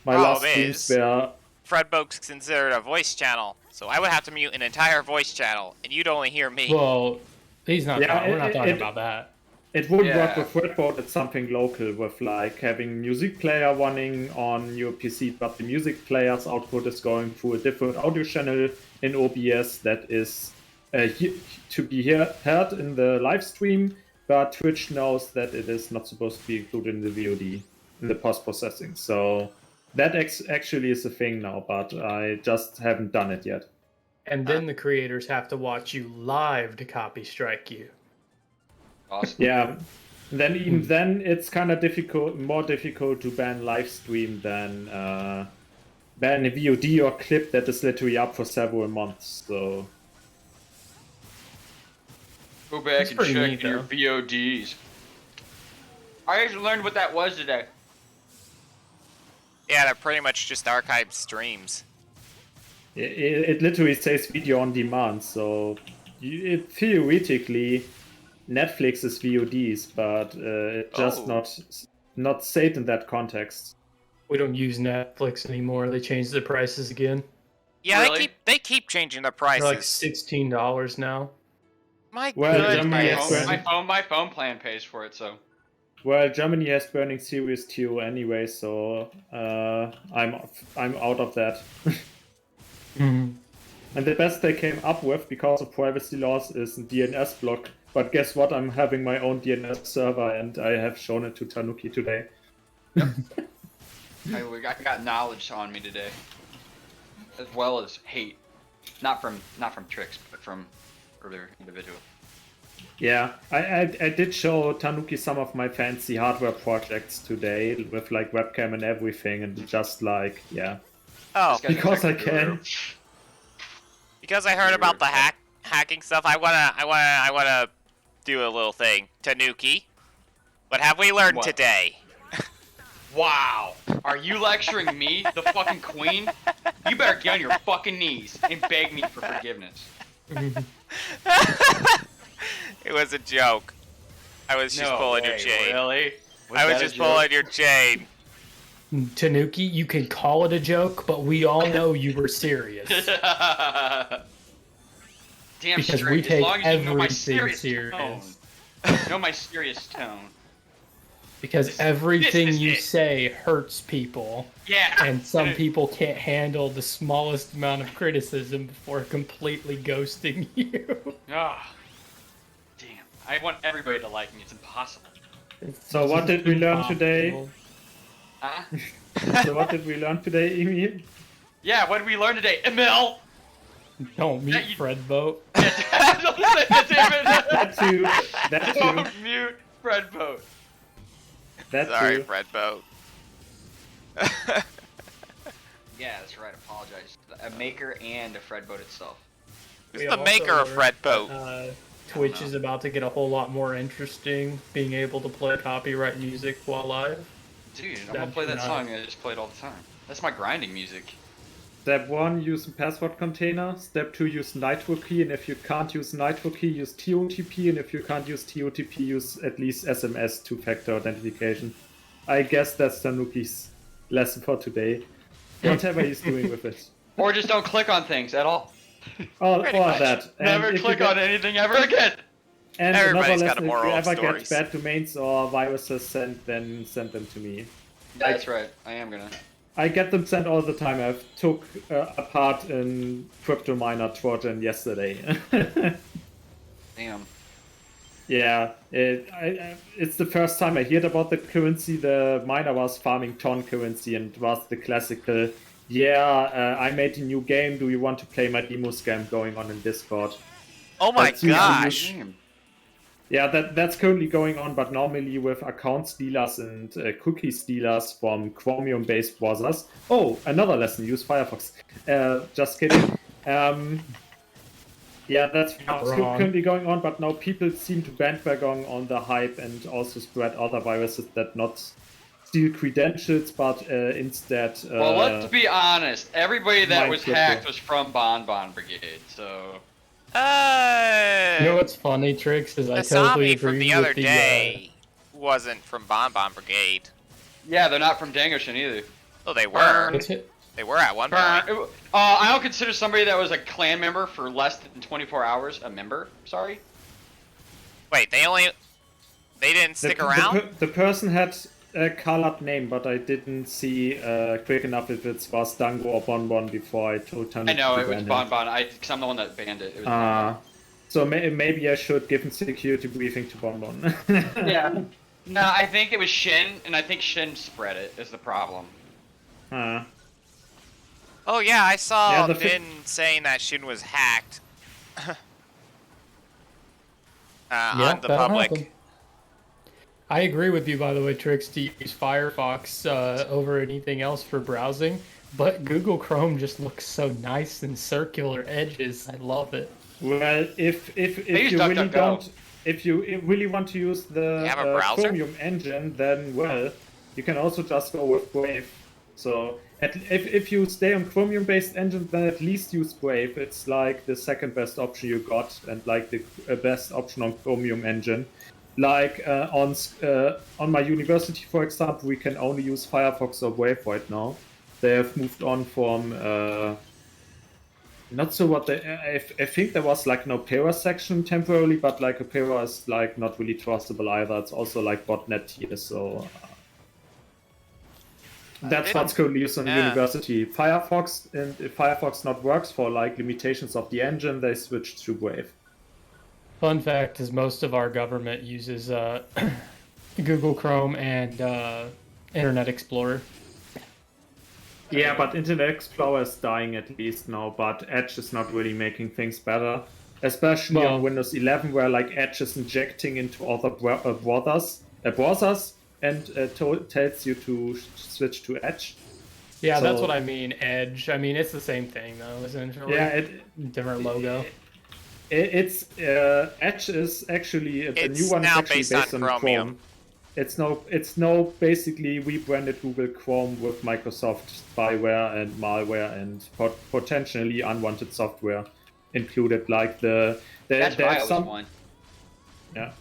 My last Is streams were Fredboke's considered a voice channel, so I would have to mute an entire voice channel, and you'd only hear me. Well, he's not. Yeah, we're not talking it- about that. it would work Yeah. with Redboard. It's something local with like having music player running on your PC, but the music player's output is going through a different audio channel in OBS that is to be heard in the live stream, but Twitch knows that it is not supposed to be included in the VOD in the post processing. So that actually is a thing now, but I just haven't done it yet. And then the creators have to watch you live to copy strike you. Awesome. Yeah. Then even then, it's kind of more difficult to ban live stream than ban a VOD or clip that is literally up for several months. So Go back That's and pretty check neat, your though. VODs. I actually learned what that was today. Yeah, they're pretty much just archived streams. it literally says video on demand. So theoretically, Netflix is VODs, but it just Oh. not said in that context. We don't use Netflix anymore. They changed the prices again. Yeah, Really? they keep changing their They're prices. like $16 now. My Well, Germany goodness. has My phone plan pays for it, so. Well, Germany has Burning Series 2 anyway, so I'm out of that. Mhm. And the best they came up with, because of privacy laws, is DNS block. But guess what? I'm having my own DNS server, and I have shown it to Tanuki today. I got knowledge on me today, as well as hate, not from Trix, but from other individual. Yeah, I did show Tanuki some of my fancy hardware projects today with like webcam and everything, and just like Oh, This guy's a because I tech guru. can. because I heard about the hacking stuff, I wanna do a little thing. Tanuki, what have we learned What? today? Wow. Are you lecturing me, the fucking queen? You better get on your fucking knees and beg me for forgiveness. It was a joke. I was just pulling your chain. Really? I was just pulling your chain. Tanuki, you can call it a joke, but we all know you were serious. Damn Because straight. we As take long as you know my everything serious tone. serious. Know my serious tone. Because This everything is you it. say hurts people, Yeah. and some people can't handle the smallest amount of criticism before completely ghosting you. Ah. Damn. I want everybody to like me. It's impossible. So what did we learn today? Impossible. Huh? So what did we learn today, Emil? Yeah, what did we learn today? Emil! Don't meet That you- Fred Boat. Don't say that, That too. That too. Don't mute Fred Boat. That Sorry, too. Fred Boat. Yeah, that's right. Apologize. A maker and a Fred Boat itself. Who's We the also maker of learned Fred that, Boat? Twitch is about to get a whole lot more interesting, being able to play copyright music while live. Dude, I'm gonna That'd play be that nice. song I just played all the time. That's my grinding music. Step 1, use a password container. Step 2, use Nitro key, and if you can't use Nitro key, use TOTP, and if you can't use TOTP, use at least SMS two-factor authentication. I guess that's Tanuki's lesson for today. Whatever he's doing with it. Or just don't click on things at all. All Pretty of much. that. And Never if you click get- on anything ever again. And Everybody's another got a lesson, if moral you of ever stories. get bad domains or viruses sent, then send them to me. That's right. I am gonna. I get them sent all the time. I've took apart in crypto miner Trojan yesterday. Damn. Yeah, it's the first time I heard about the currency. The miner was farming ton currency and it was the classical, I made a new game, do you want to play my demo scam going on in Discord? Oh my That's usually gosh! Damn. Yeah, that's currently going on, but normally with account stealers and cookie stealers from Chromium-based browsers. Oh, another lesson, use Firefox. Just kidding. Yeah, that's wrong. currently going on, but now people seem to bandwagon on the hype and also spread other viruses that not steal credentials, but instead... Well, let's be honest. Everybody that Mine was crypto. hacked was from Bon Brigade, so... You know what's funny, Tricks, is I the totally Sami agree from the other with the, day wasn't from Bon Brigade. Yeah, they're not from Dangoshin either. Oh, they were. what's it? They were at one Burn. point. I don't consider somebody that was a clan member for less than 24 hours a member. Sorry. Wait, they didn't stick around? The person had a colored name, but I didn't see quick enough if it was Dango or Bonbon before I told Tanya. I know to it was ban him. Bon Bon. Because I'm the one that banned it. It was Bon So maybe I should give a security briefing to Bonbon. Bon. Yeah. No, I think it was Shin, and I think Shin spread it. Is the problem. Oh yeah, I saw Yeah, the Din saying that Shin was hacked. On the that'll public. happen. I agree with you, by the way, Tricks, to use Firefox over anything else for browsing, but Google Chrome just looks so nice and circular edges. I love it. Well, if use you really DuckDuckGo. don't, if you really want to use the You have a browser? Chromium engine, then well, you can also just go with Brave. So if you stay on Chromium-based engine, then at least use Brave. It's like the second best option you got, and like the best option on Chromium engine. Like on my university, for example, we can only use Firefox or Brave right now. They have moved on from. Not so what they. I think there was like an Opera section temporarily, but like Opera is like not really trustable either. It's also like botnet here, so that's what's currently used on the Yeah. university. Firefox, and if Firefox not works for like limitations of the engine, they switched to Brave. Fun fact is most of our government uses Google Chrome and Internet Explorer. Yeah, but Internet Explorer is dying at least now, but Edge is not really making things better. Especially Well- on Windows 11, where like Edge is injecting into other browsers and tells you to switch to Edge. Yeah, that's So- what I mean, Edge. I mean, it's the same thing, though, essentially. Yeah, Different logo. it's Edge is actually the It's new one is now actually based based on on Chromium. Chrome. It's now basically rebranded Google Chrome with Microsoft spyware and malware and potentially unwanted software included. Like That's there's why I was some one. yeah.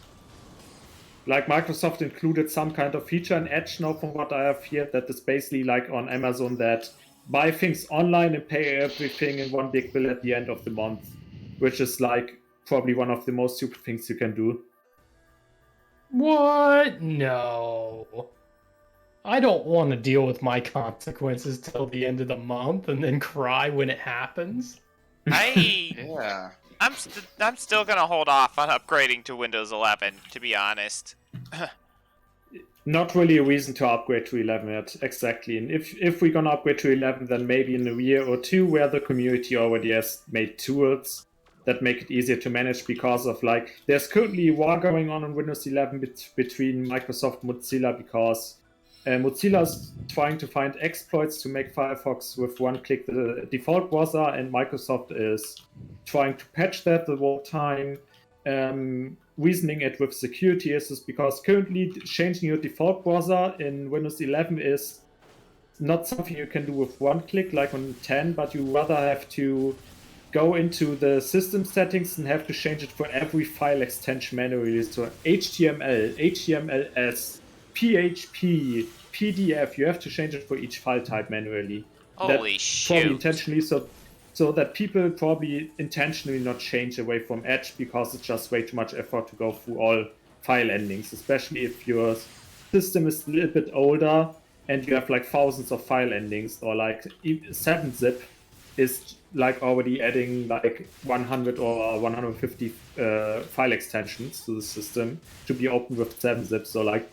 Like Microsoft included some kind of feature in Edge now, from what I have heard, that is basically like on Amazon that buy things online and pay everything in one big bill at the end of the month, which is like probably one of the most stupid things you can do. What? No. I don't want to deal with my consequences till the end of the month and then cry when it happens. Yeah. I'm still gonna hold off on upgrading to Windows 11, to be honest. Not really a reason to upgrade to 11 yet, exactly. And if we're gonna upgrade to 11, then maybe in a year or two, where the community already has made tools that make it easier to manage, because of like there's currently a war going on Windows 11 between Microsoft and Mozilla, because Mozilla is trying to find exploits to make Firefox with one click the default browser, and Microsoft is trying to patch that the whole time, reasoning it with security issues, because currently changing your default browser in Windows 11 is not something you can do with one click like on 10, but you rather have to go into the system settings and have to change it for every file extension manually. So HTML, HTMLS, PHP, PDF, you have to change it for each file type manually. Holy That shoot. probably intentionally, so that people probably intentionally not change away from Edge because it's just way too much effort to go through all file endings, especially if your system is a little bit older and you have like thousands of file endings, or like 7-zip is like already adding like 100 or 150 file extensions to the system to be opened with 7-zip. So like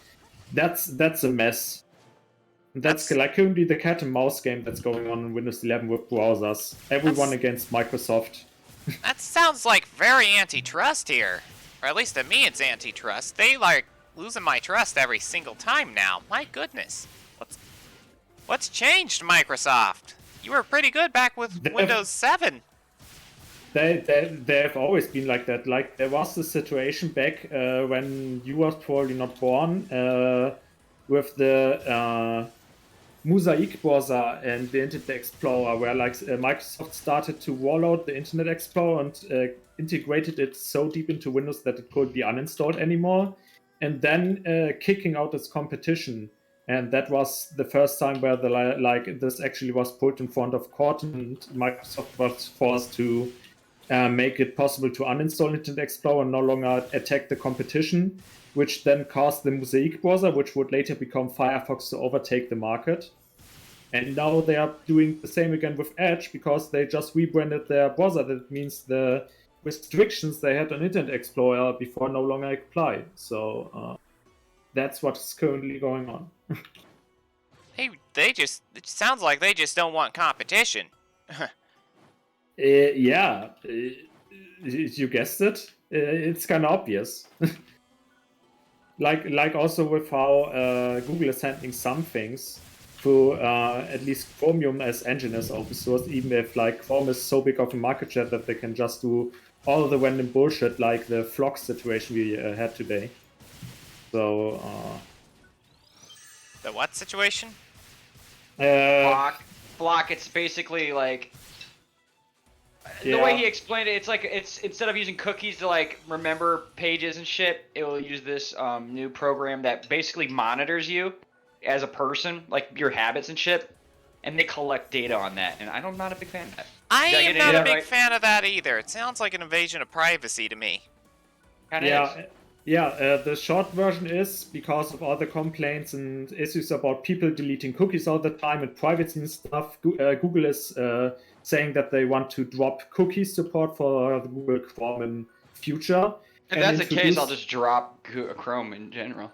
that's a mess. That's like currently the cat and mouse game that's going on in Windows 11 with browsers. Everyone against Microsoft. That sounds like very antitrust here. Or at least to me it's antitrust. They like losing my trust every single time now. My goodness. What's changed, Microsoft? You were pretty good back with Windows 7. They've always been like that. Like there was the situation back when you was probably not born with the Mosaic browser and the Internet Explorer, where like Microsoft started to roll out the Internet Explorer and integrated it so deep into Windows that it couldn't be uninstalled anymore, and then kicking out its competition. And that was the first time where the like this actually was put in front of court, and Microsoft was forced to make it possible to uninstall Internet Explorer and no longer attack the competition, which then caused the Mosaic browser, which would later become Firefox, to overtake the market. And now they are doing the same again with Edge because they just rebranded their browser. That means the restrictions they had on Internet Explorer before no longer apply. So that's what's currently going on. It sounds like they just don't want competition. Yeah, you guessed it. It's kind of obvious. like also with how Google is handling some things through at least Chromium as engine as open source, even if like Chrome is so big of a market share that they can just do all the random bullshit like the Flock situation we had today. So The what situation? Block. It's basically like the Yeah. way he explained it. It's like it's instead of using cookies to like remember pages and shit, it will use this new program that basically monitors you as a person, like your habits and shit, and they collect data on that. And I'm not a big fan of that. I Did I am get not it a big right? fan of that either. It sounds like an invasion of privacy to me. Kinda is. The short version is because of all the complaints and issues about people deleting cookies all the time and privacy and stuff. Google is saying that they want to drop cookie support for the Google Chrome in future. If that's the case, I'll just drop Chrome in general.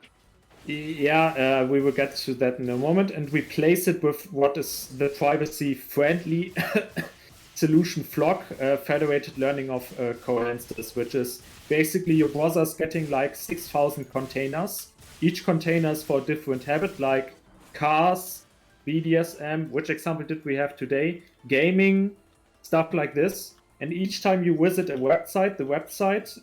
Yeah, we will get to that in a moment and replace it with what is the privacy-friendly solution Flock, federated learning of coinstances, which is basically your browser's getting like 6,000 containers. Each container is for a different habit, like cars, BDSM, which example did we have today? Gaming, stuff like this. And each time you visit a website, the website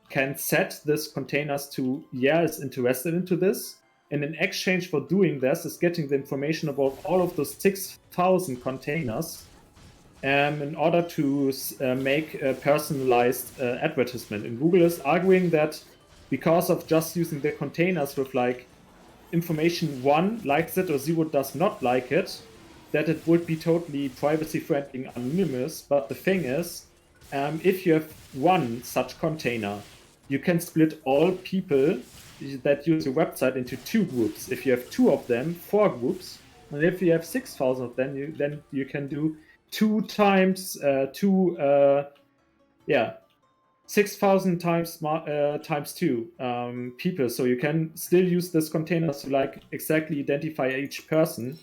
can set this containers to, is interested into this. And in exchange for doing this, is getting the information about all of those 6,000 containers in order to make a personalized advertisement. And Google is arguing that because of just using the containers with like information 1 likes it or 0 does not like it, that it would be totally privacy friendly and anonymous. But the thing is, if you have one such container, you can split all people that use your website into 2 groups. If you have 2 of them, 4 groups. And if you have 6,000 of them, then you can do 6,000 times 2 people. So you can still use this container to like exactly identify each person.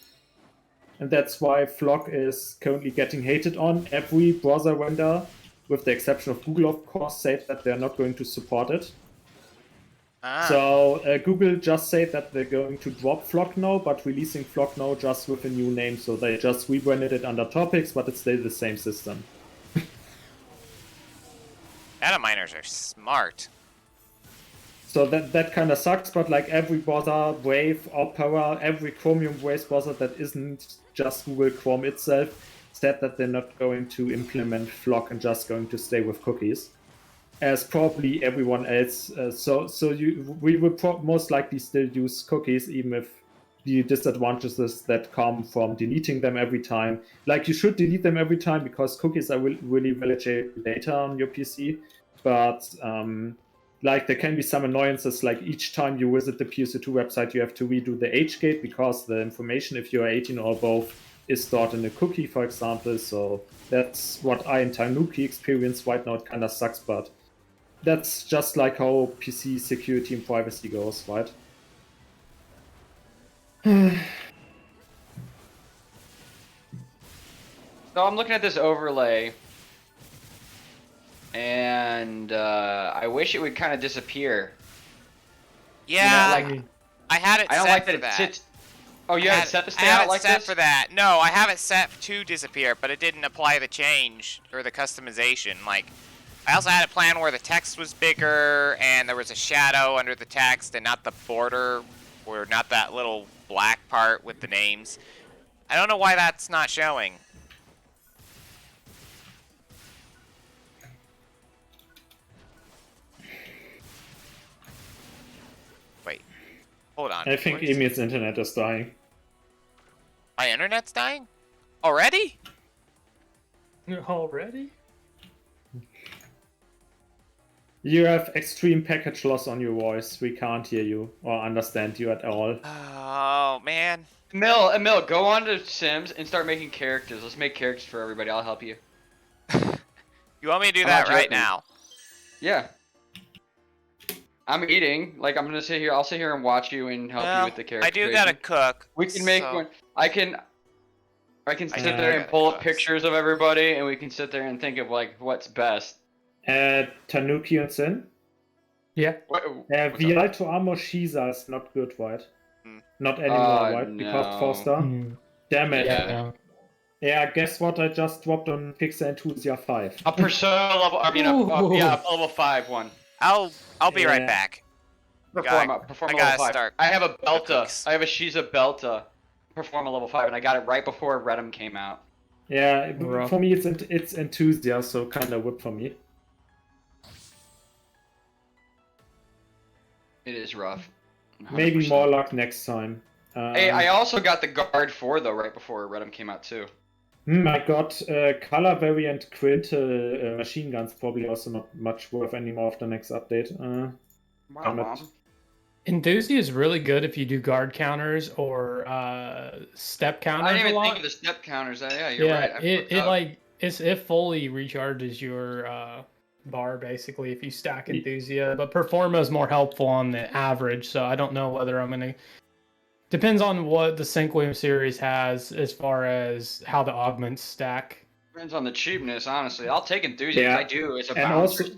And that's why Flock is currently getting hated on. Every browser vendor, with the exception of Google, of course, said that they're not going to support it. So Google just said that they're going to drop Flock now, but releasing Flock now just with a new name. So they just rebranded it under Topics, but it's still the same system. Data miners are smart. So that kind of sucks, but like every browser, Brave, Opera, every Chromium-based browser that isn't just Google Chrome itself said that they're not going to implement Flock and just going to stay with cookies, as probably everyone else. We will most likely still use cookies, even if the disadvantages that come from deleting them every time. Like you should delete them every time because cookies are really valuable data on your PC, but like there can be some annoyances, like each time you visit the PS2 website, you have to redo the age gate because the information, if you're 18 or above, is stored in a cookie, for example. So that's what I and Tanuki experience right now. It kind of sucks, but that's just like how PC security and privacy goes, right? So I'm looking at this overlay, and I wish it would kind of disappear. Yeah, You know, like I had it I don't set like for that it that. sits. Oh, you have it set to I stay have out it like set this? for that. No, I have it set to disappear, but it didn't apply the change or the customization. Like, I also had a plan where the text was bigger and there was a shadow under the text and not the border or not that little black part with the names. I don't know why that's not showing. Wait, hold on. I think Where's- Emil's internet is dying. My internet's dying? Already? Already? You have extreme package loss on your voice. We can't hear you or understand you at all. Oh, man. Emil, go on to Sims and start making characters. Let's make characters for everybody. I'll help you. You want me to do I'm that not right joking. now? Yeah. I'm eating. Like, I'm gonna sit here. I'll sit here and watch you and help you Well, with the character. I do gotta cook. We can make so- one. I can sit do there and gotta pull up cook. pictures of everybody, and we can sit there and think of like what's best. Tanuki and Sin? Yeah. What's up? VI to Armor Shiza is not good, right? Hmm. Not anymore, right? No. Because Forster? Mm, Damn it. Yeah. no. Yeah, guess what I just dropped on Pixel Enthusia 5. A Persona level. I mean, Ooh. yeah, a level 5 one. I'll be right Yeah. back. Perform Gotta- perform I a gotta level 5. start I have a Belta. cooks. I have a Shiza Belta. Perform a level 5, and I got it right before Redum came out. Yeah, Rough. for me it's Enthusia, so kind of whip for me. It is rough. Maybe 100%. more luck next time. Hey, I also got the Guard 4 though right before Redum came out too. I got color variant Quintel machine guns, probably also not much worth anymore of the next update. Wow, I'm Mom. not- Enthusi is really good if you do guard counters or step counters I didn't a even lot. think of the step counters. Yeah, you're Yeah, right. I it forgot. like it fully recharges your bar basically if you stack Enthusia, but Performa is more helpful on the average. So I don't know whether I'm gonna. Depends on what the Synquium series has as far as how the augments stack. Depends on the cheapness, honestly. I'll take enthusiasm. Yeah. I do. It's a And bouncer also-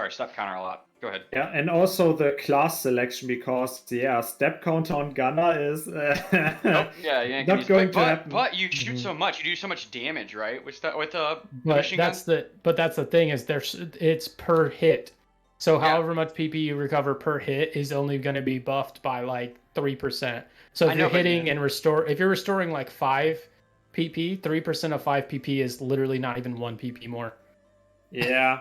step counter a lot. Go ahead. Yeah, and also the class selection because step counter on Gunner is Nope. Yeah, you ain't not use- going but, to happen. But you shoot Mhm. so much. You do so much damage, right? With But machine gun. that's the thing is it's per hit. So Yeah. however much PP you recover per hit is only going to be buffed by like 3%. So I if know, you're but- hitting and if you're restoring like 5 PP, 3% of 5 PP is literally not even 1 PP more. Yeah.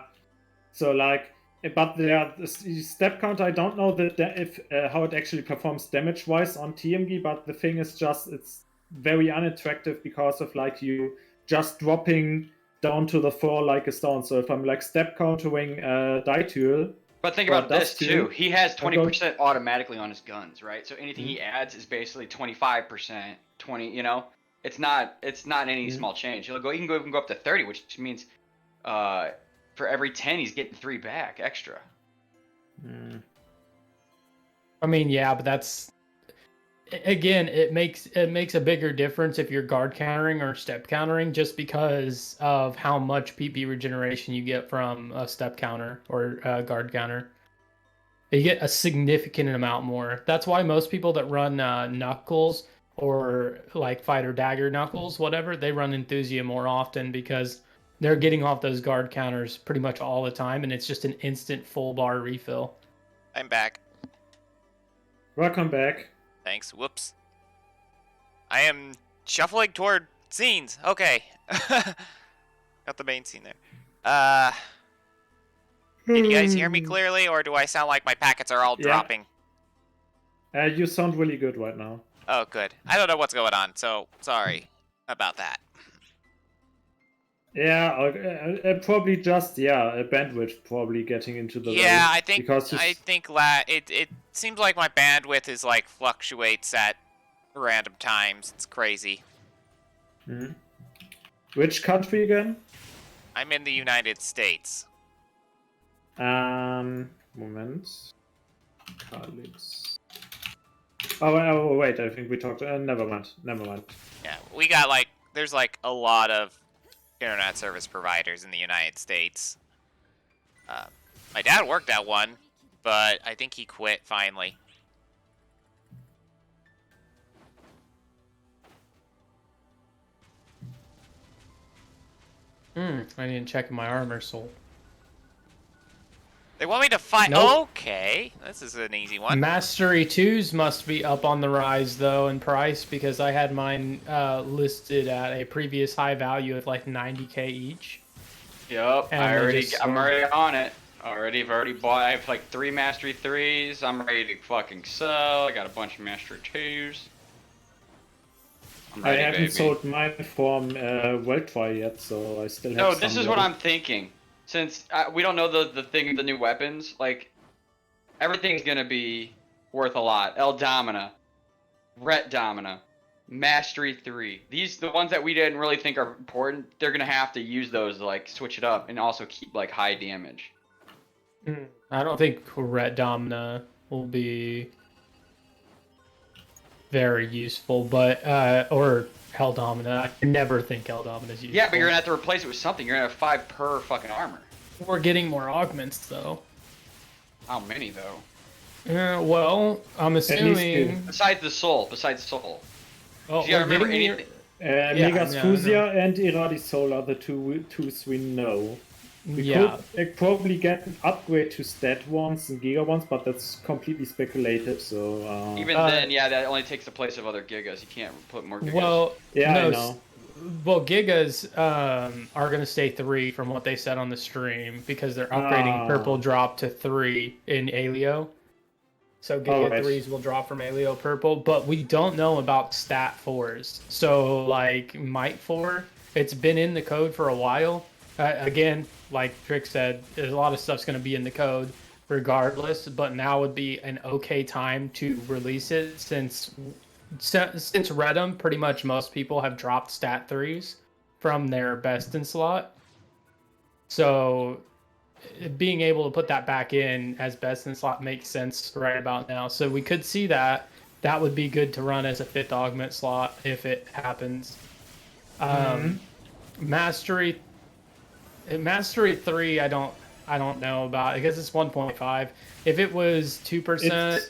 So like, but the step count, I don't know if how it actually performs damage wise on TMG. But the thing is just it's very unattractive because of like you just dropping down to the floor like a stone. So if I'm like step countering Daituel, But think Well, about this that's true. too. He has I'll 20% automatically on his guns, right? So anything he Mm-hmm. adds is basically 25%, 20. You know, it's not any Mhm. small change. He can go up to 30, which means for every 10 he's getting 3 back extra. I mean, yeah, but that's again, it makes a bigger difference if you're guard countering or step countering just because of how much PP regeneration you get from a step counter or a guard counter. You get a significant amount more. That's why most people that run Knuckles or like Fighter Dagger Knuckles, whatever, they run Enthusia more often because they're getting off those guard counters pretty much all the time, and it's just an instant full bar refill. I'm back. Welcome back. Thanks. Whoops. I am shuffling toward scenes. Okay. Got the main scene there. Can you guys hear me clearly, or do I sound like my packets are all Yeah. dropping? You sound really good right now. Oh, good. I don't know what's going on, so sorry about that. Yeah, probably just a bandwidth probably getting into the Yeah, way. I think Because it seems like my bandwidth is like fluctuates at random times. It's crazy. Mhm. Which country again? I'm in the United States. Moment. Colleagues. Oh, wait, I think we talked. Never mind. Yeah, we got like there's like a lot of internet service providers in the United States. My dad worked at one, but I think he quit finally. I didn't check my armor soul. They want me to fight. Nope. Okay, this is an easy one. Mastery 2s must be up on the rise, though, in price, because I had mine listed at a previous high value of like 90k each. Yup, And I'm they already on it. I've already bought. I have like 3 Mastery 3s. I'm ready to fucking sell. I got a bunch of Mastery 2s. I'm I ready, haven't baby. sold mine from World Try yet, so I still have No, some this is what left. I'm thinking. Since we don't know the thing, the new weapons, like everything's gonna be worth a lot. El Domina, Ret Domina, Mastery 3. The ones that we didn't really think are important. They're gonna have to use those to like switch it up and also keep like high damage. I don't think Ret Domina will be very useful, but or Hell Domina. I never think Hell Domina is useful. Yeah, but you're gonna have to replace it with something. You're gonna have 5 per fucking armor. We're getting more augments, though. How many though? Well, I'm least assuming. Besides the soul. Oh, See, I we're remember getting anything. Megas yeah, Fusia and Iradisol are the twos we know. We Yeah, could probably get an upgrade to stat ones and giga ones, but that's completely speculative. So Even then, yeah, that only takes the place of other gigas. You can't put more gigas. well, yeah, no, I know. Well, Gigas are going to stay 3 from what they said on the stream because they're upgrading Purple Drop to 3 in Alio. So Giga right. 3s will drop from Alio Purple, but we don't know about Stat 4s. So, like, Might 4, it's been in the code for a while. Again, like Trick said, there's a lot of stuff's going to be in the code regardless, but now would be an okay time to release it since Redem, pretty much most people have dropped Stat 3s from their best in slot. So being able to put that back in as best in slot makes sense right about now. So we could see that. That would be good to run as a 5th augment slot if it happens. Mastery 3, I don't know about. I guess it's 1.5. If it was 2%,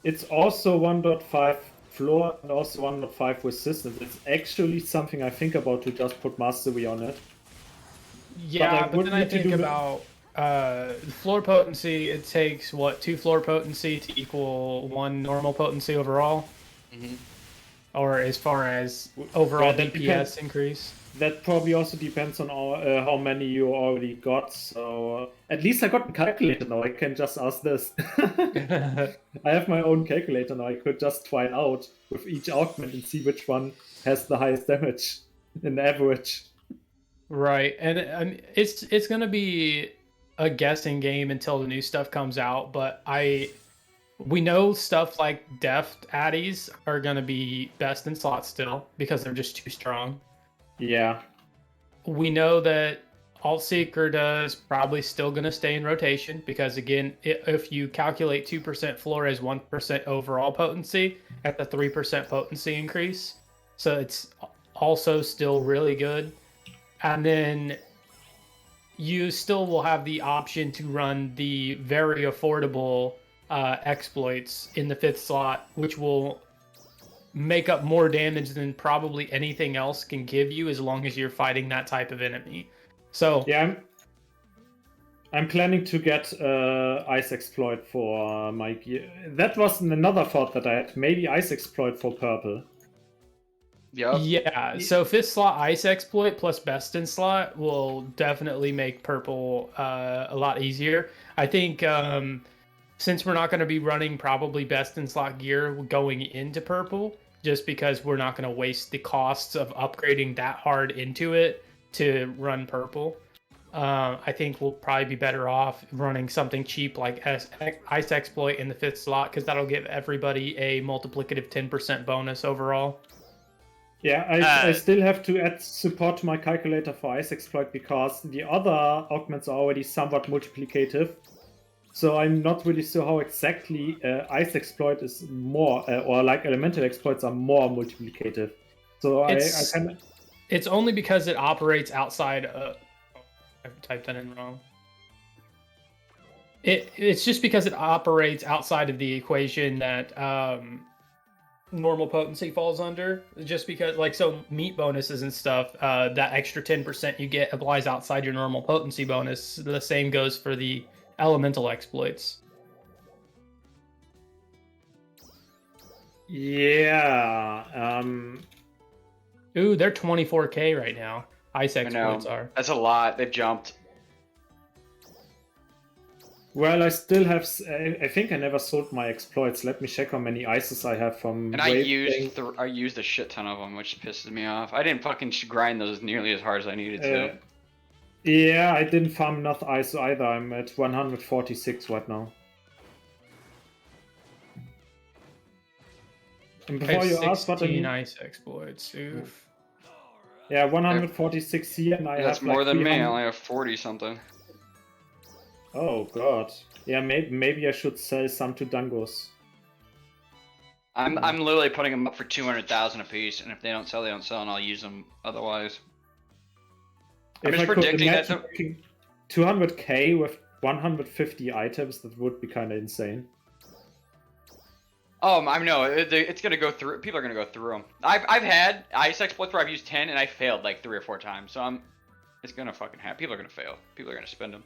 It's also 1.5 floor and also 1.5 resistance. It's actually something I think about to just put mastery on it. yeah, but then I need to think do about floor potency. It takes what, 2 floor potency to equal 1 normal potency overall, or as far as overall Yeah, that DPS depends. increase. That probably also depends on how many you already got. So at least I got a calculator now. I can just ask this. I have my own calculator now. I could just try it out with each augment and see which one has the highest damage in average. Right, and it's gonna be a guessing game until the new stuff comes out. But we know stuff like Deft Addies are gonna be best in slot still because they're just too strong. Yeah. We know that Alt Seeker is probably still going to stay in rotation because, again, if you calculate 2% floor as 1% overall potency at the 3% potency increase, so it's also still really good. And then you still will have the option to run the very affordable exploits in the 5th slot, which will make up more damage than probably anything else can give you as long as you're fighting that type of enemy. So Yeah. I'm planning to get Ice Exploit for my gear. That was another thought that I had. Maybe Ice Exploit for purple. Yep. Yeah, so 5th slot Ice Exploit plus Best in slot will definitely make purple a lot easier. I think since we're not going to be running probably Best in slot gear going into purple, just because we're not going to waste the costs of upgrading that hard into it to run purple. I think we'll probably be better off running something cheap like Ice Exploit in the 5th slot, because that'll give everybody a multiplicative 10% bonus overall. Yeah, I still have to add support to my calculator for Ice Exploit because the other augments are already somewhat multiplicative. So I'm not really sure how exactly Ice Exploit is more, or like Elemental Exploits are more multiplicative. So I kind of... It's only because it operates outside of... I've typed that in wrong. It's just because it operates outside of the equation that normal potency falls under. Just because, like, so meat bonuses and stuff, that extra 10% you get applies outside your normal potency bonus. The same goes for the elemental exploits. Yeah. Ooh, they're 24k right now. Ice exploits are. That's a lot. They've jumped. Well, I still have. I think I never sold my exploits. Let me check how many ices I have from. And I used a shit ton of them, which pisses me off. I didn't fucking grind those nearly as hard as I needed to. Yeah, I didn't farm enough ice either. I'm at 146 right now. And before you ask what I mean, ice exploits. Oof. Yeah, 146 here, and I have. That's more than me. I only have 40 something. Oh god. Yeah, maybe I should sell some to Dangos. I'm literally putting them up for 200,000 a piece, and if they don't sell, and I'll use them otherwise. I'm just predicting that 200k with 150 items, that would be kind of insane. I know it's gonna go through. People are gonna go through them. I've had ice exploits where I've used 10 and I failed like 3 or 4 times. So it's gonna fucking happen. People are gonna fail. People are gonna spend them.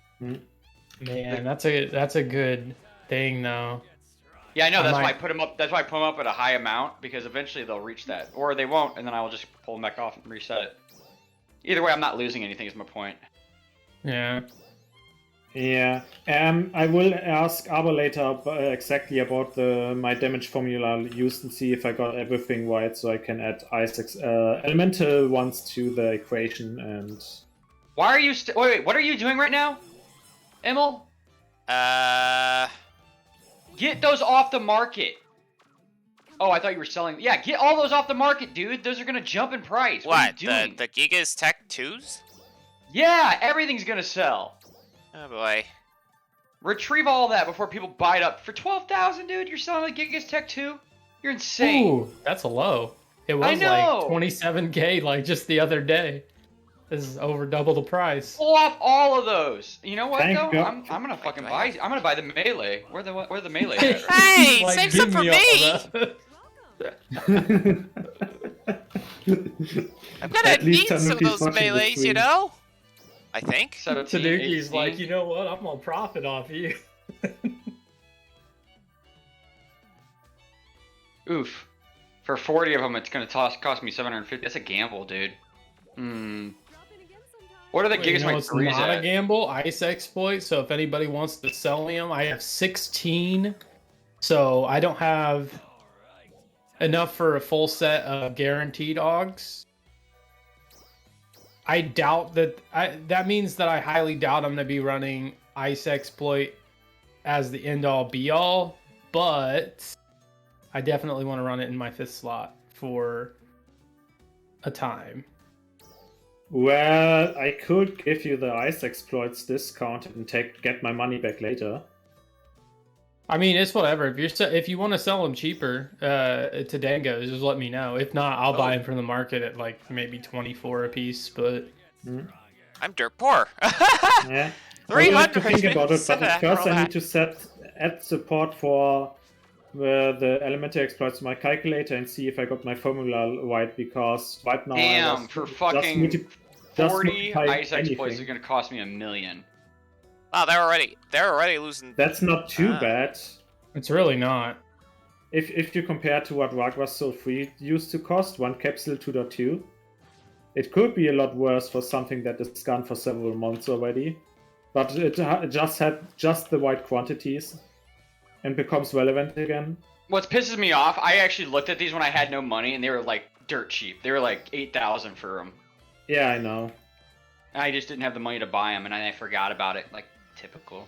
Man, that's a good thing though. Yeah, I know. That's why I put them up. That's why I put them up at a high amount, because eventually they'll reach that, or they won't, and then I will just pull them back off and reset it. Either way, I'm not losing anything. Is my point. Yeah. Yeah. I will ask Arbor later exactly about my damage formula used and see if I got everything right, so I can add elemental ones to the equation. And why are you wait? What are you doing right now, Emil? Get those off the market. Oh, I thought you were selling. Yeah, get all those off the market, dude. Those are gonna jump in price. What are you doing? The Gigas Tech 2s? Yeah, everything's gonna sell. Oh boy. Retrieve all that before people buy it up. For 12,000, dude, you're selling the Gigas Tech 2? You're insane. Ooh, that's a low. It was like 27k like just the other day. This is over double the price. Pull off all of those. You know what though? God. I'm gonna fucking buy. I'm gonna buy the melee. Where the melee at? Hey, Like, save some for me. I'm gonna need some of those melees, you know. I think. Tanuki's like, you know what? I'm gonna profit off you. Oof. For 40 of them, it's gonna cost me 750. That's a gamble, dude. What are the gigas my it's threes not at? a gamble. Ice exploit. So if anybody wants to sell me them, I have 16. So I don't have enough for a full set of guaranteed dogs. I doubt that. That means that I highly doubt I'm going to be running Ice Exploit as the end-all be-all, but I definitely want to run it in my 5th slot for a time. Well, I could give you the Ice Exploits discount and get my money back later. I mean, it's whatever. If you want to sell them cheaper to Dangos, just let me know. If not, I'll buy them from the market at like maybe 24 a piece. But I'm dirt poor. Yeah, 300. To think about it, but first I need to add support for the elemental exploits to my calculator and see if I got my formula right, because right now Damn, for fucking 40 ice exploits is gonna cost me $1 million. Wow, they're already losing. That's not too Ah. bad. It's really not. If you compare to what Ragwas Soul 3 used to cost, one capsule 2.2, it could be a lot worse for something that is gone for several months already. But it just had just the right quantities and becomes relevant again. What pisses me off, I actually looked at these when I had no money, and they were like dirt cheap. They were like 8,000 for them. Yeah, I know. I just didn't have the money to buy them, and I forgot about it. Like, typical.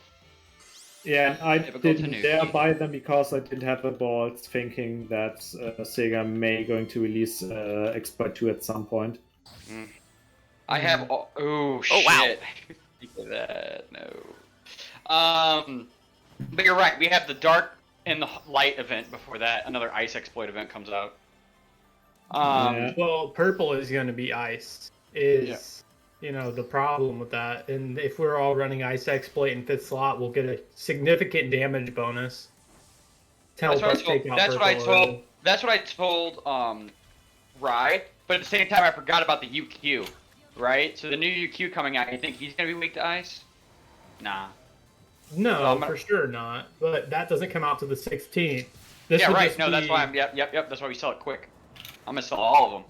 Yeah, and I Typical didn't Tanuki. dare buy them because I didn't have the balls thinking that Sega may going to release Exploit 2 at some point. I have. Oh shit! wow. Speak of that, no. But you're right. We have the dark and the light event before that. Another ice exploit event comes out. Yeah. Well, purple is going to be ice. The problem with that. And if we're all running ice exploit in 5th slot, we'll get a significant damage bonus. That's what I told. Rye. But at the same time, I forgot about the UQ. Right. So the new UQ coming out. You think he's gonna be weak to ice? Nah. No, for sure not. But that doesn't come out to the 16th. This Yeah, would right. just No, that's be- why I'm. Yep. That's why we sell it quick. I'm gonna sell all of them.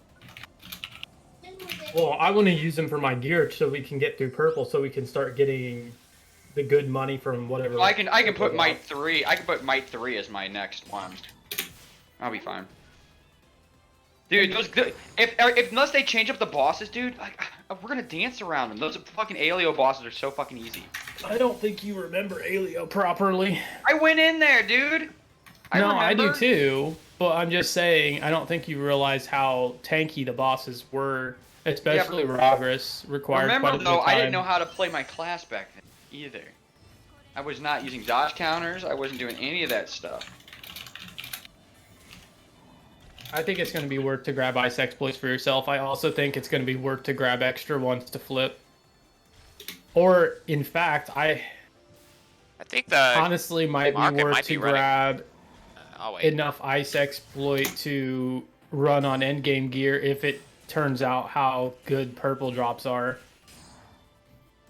Well, I want to use them for my gear so we can get through purple, so we can start getting the good money from whatever. Well, I can put Might 3. I can put Might 3 as my next one. I'll be fine. Dude, unless they change up the bosses, dude, like we're gonna dance around them. Those fucking Alio bosses are so fucking easy. I don't think you remember Alio properly. I went in there, dude. I do too. But I'm just saying, I don't think you realize how tanky the bosses were, especially Ragras required. Remember quite a bit though, of I didn't time. know how to play my class back then either. I was not using dodge counters. I wasn't doing any of that stuff. I think it's going to be worth to grab ice exploits for yourself. I also think it's going to be worth to grab extra ones to flip. Or, in fact, I think the honestly might be market worth might to be running. grab Oh wait. enough ice exploit to run on endgame gear if it turns out how good purple drops are.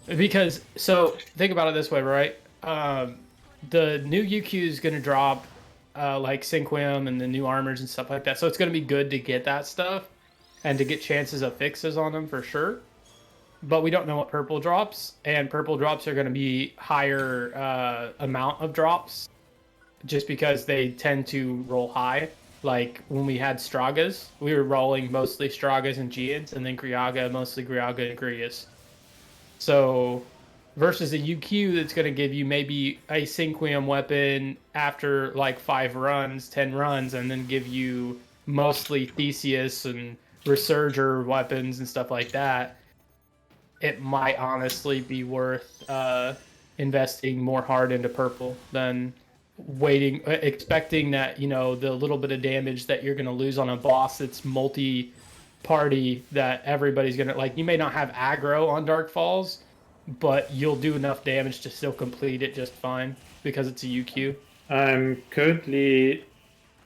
Because, so, think about it this way, right? The new UQ is going to drop like Synquim and the new armors and stuff like that. So it's going to be good to get that stuff and to get chances of fixes on them for sure. But we don't know what purple drops, and purple drops are going to be higher amount of drops just because they tend to roll high. Like when we had Stragas, we were rolling mostly Stragas and Giants, and then Griaga, mostly Griaga and Grius. So versus a UQ that's going to give you maybe a Synquium weapon after like 5 runs, 10 runs, and then give you mostly Theseus and Resurger weapons and stuff like that, it might honestly be worth investing more hard into purple than expecting that, the little bit of damage that you're going to lose on a boss that's multi-party that everybody's going to, like, you may not have aggro on Dark Falls, but you'll do enough damage to still complete it just fine because it's a UQ. I'm currently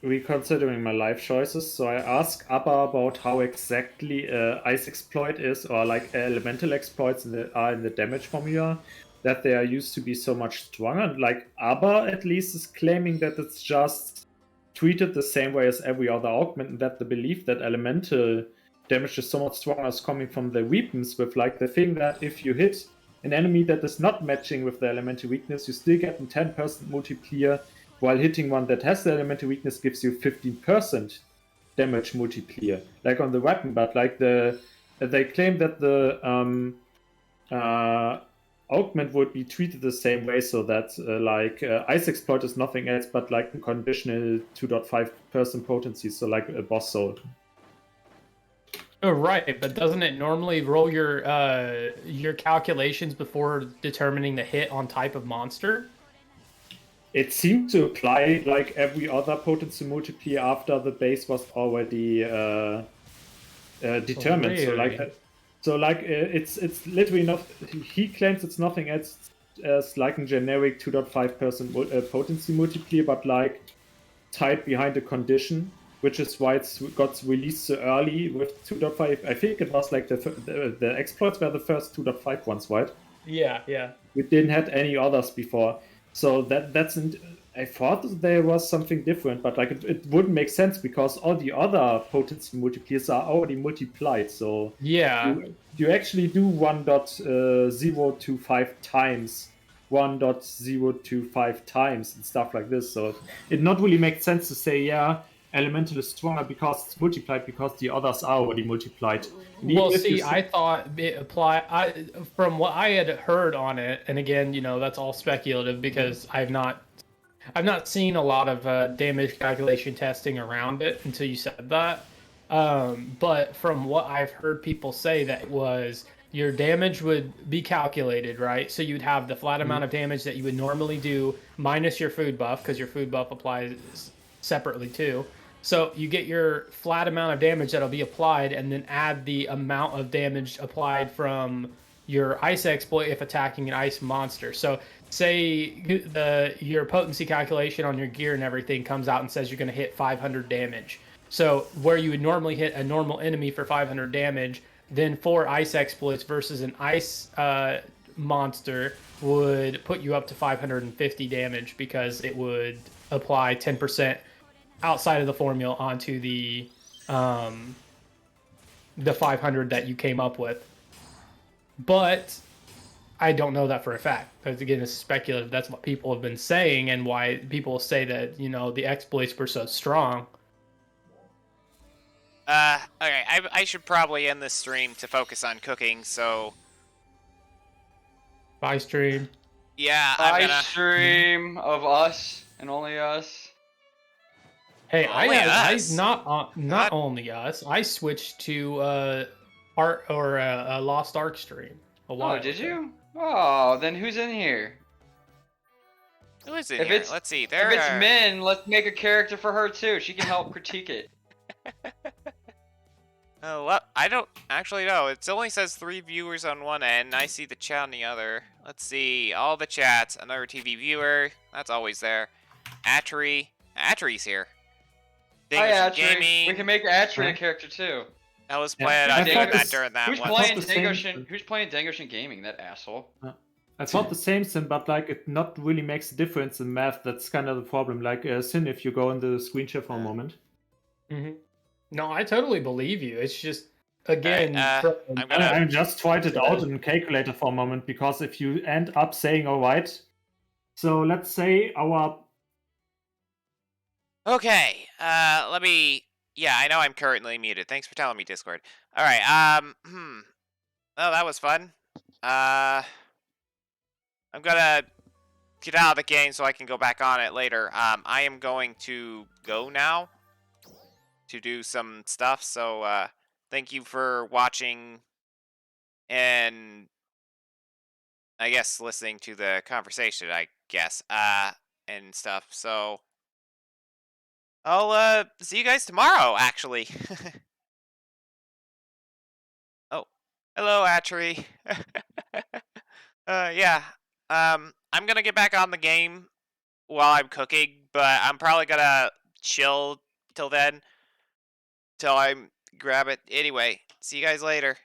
reconsidering my life choices, so I ask Abba about how exactly ice exploit is, or like elemental exploits are in the damage formula, that they are used to be so much stronger. Like Abba at least is claiming that it's just treated the same way as every other augment, and that the belief that elemental damage is so much stronger is coming from the weapons, with like the thing that if you hit an enemy that is not matching with the elemental weakness, you still get a 10% multiplier, while hitting one that has the elemental weakness gives you 15% damage multiplier, like on the weapon. But like they claim that the augment would be treated the same way, so that ice exploit is nothing else but like a conditional 2.5% potency, so like a boss soul. Oh, right, but doesn't it normally roll your calculations before determining the hit on type of monster? It seemed to apply like every other potency multiplier after the base was already determined. Really? It's literally not. He claims it's nothing else as like a generic 2.5% potency multiplier, but like tied behind a condition, which is why it got released so early with 2.5. I think it was like the exploits were the first 2.5 ones, right? Yeah. We didn't have any others before, so I thought there was something different, but like it wouldn't make sense because all the other potency multipliers are already multiplied. So Yeah. you actually do 1.025 times 1.025 times and stuff like this. So it not really makes sense to say, yeah, elemental is stronger because it's multiplied because the others are already multiplied. And Well, even if you see, I thought it apply. From what I had heard on it, and again, that's all speculative because I've not seen a lot of damage calculation testing around it until you said that. But from what I've heard people say, that was your damage would be calculated, right? So you'd have the flat amount of damage that you would normally do minus your food buff, because your food buff applies separately too. So you get your flat amount of damage that'll be applied, and then add the amount of damage applied from your ice exploit if attacking an ice monster. So say your potency calculation on your gear and everything comes out and says you're going to hit 500 damage. So where you would normally hit a normal enemy for 500 damage, then 4 ice exploits versus an ice monster would put you up to 550 damage, because it would apply 10% outside of the formula onto the 500 that you came up with. But I don't know that for a fact, because again, it's speculative. That's what people have been saying, and why people say that the exploits were so strong. Okay, I should probably end this stream to focus on cooking, so... Bye, stream. Yeah, I'm gonna... stream of us and only us. Hey, Only us? not What? only us. I switched to art or a Lost Ark stream a while Oh, did ago. you? Oh, then who's in here? Who is in If here? it's- Let's see, If there it's are... Min, let's make a character for her too. She can help critique it. Oh, well, I don't actually know. It only says 3 viewers on one end. I see the chat on the other. Let's see. All the chats. Another TV viewer. That's always there. Atri. Atri's here. Hi, Dingus Atri. Gaming. We can make Atri a character too. I was Yeah, playing I on thought doing that this- during that Who's one. playing the same- Dangoshin? Who's playing Dangoshin Gaming? That asshole. I thought the same Sin, but like it not really makes a difference in math. That's kind of the problem. Like Sin, if you go in the screen share for a moment. Mm-hmm. No, I totally believe you. It's just, again, Alright, I'm gonna... I just tried it out in calculator for a moment, because if you end up saying, all right, so let's say our... Okay, let me... Yeah, I know I'm currently muted. Thanks for telling me, Discord. Alright, Oh, that was fun. I'm gonna get out of the game so I can go back on it later. I am going to go now to do some stuff, so, thank you for watching and, I guess, listening to the conversation, I guess, and stuff, so... I'll, see you guys tomorrow, actually. Oh. Hello, Atri. Yeah. I'm gonna get back on the game while I'm cooking, but I'm probably gonna chill till then. Till I grab it. Anyway, see you guys later.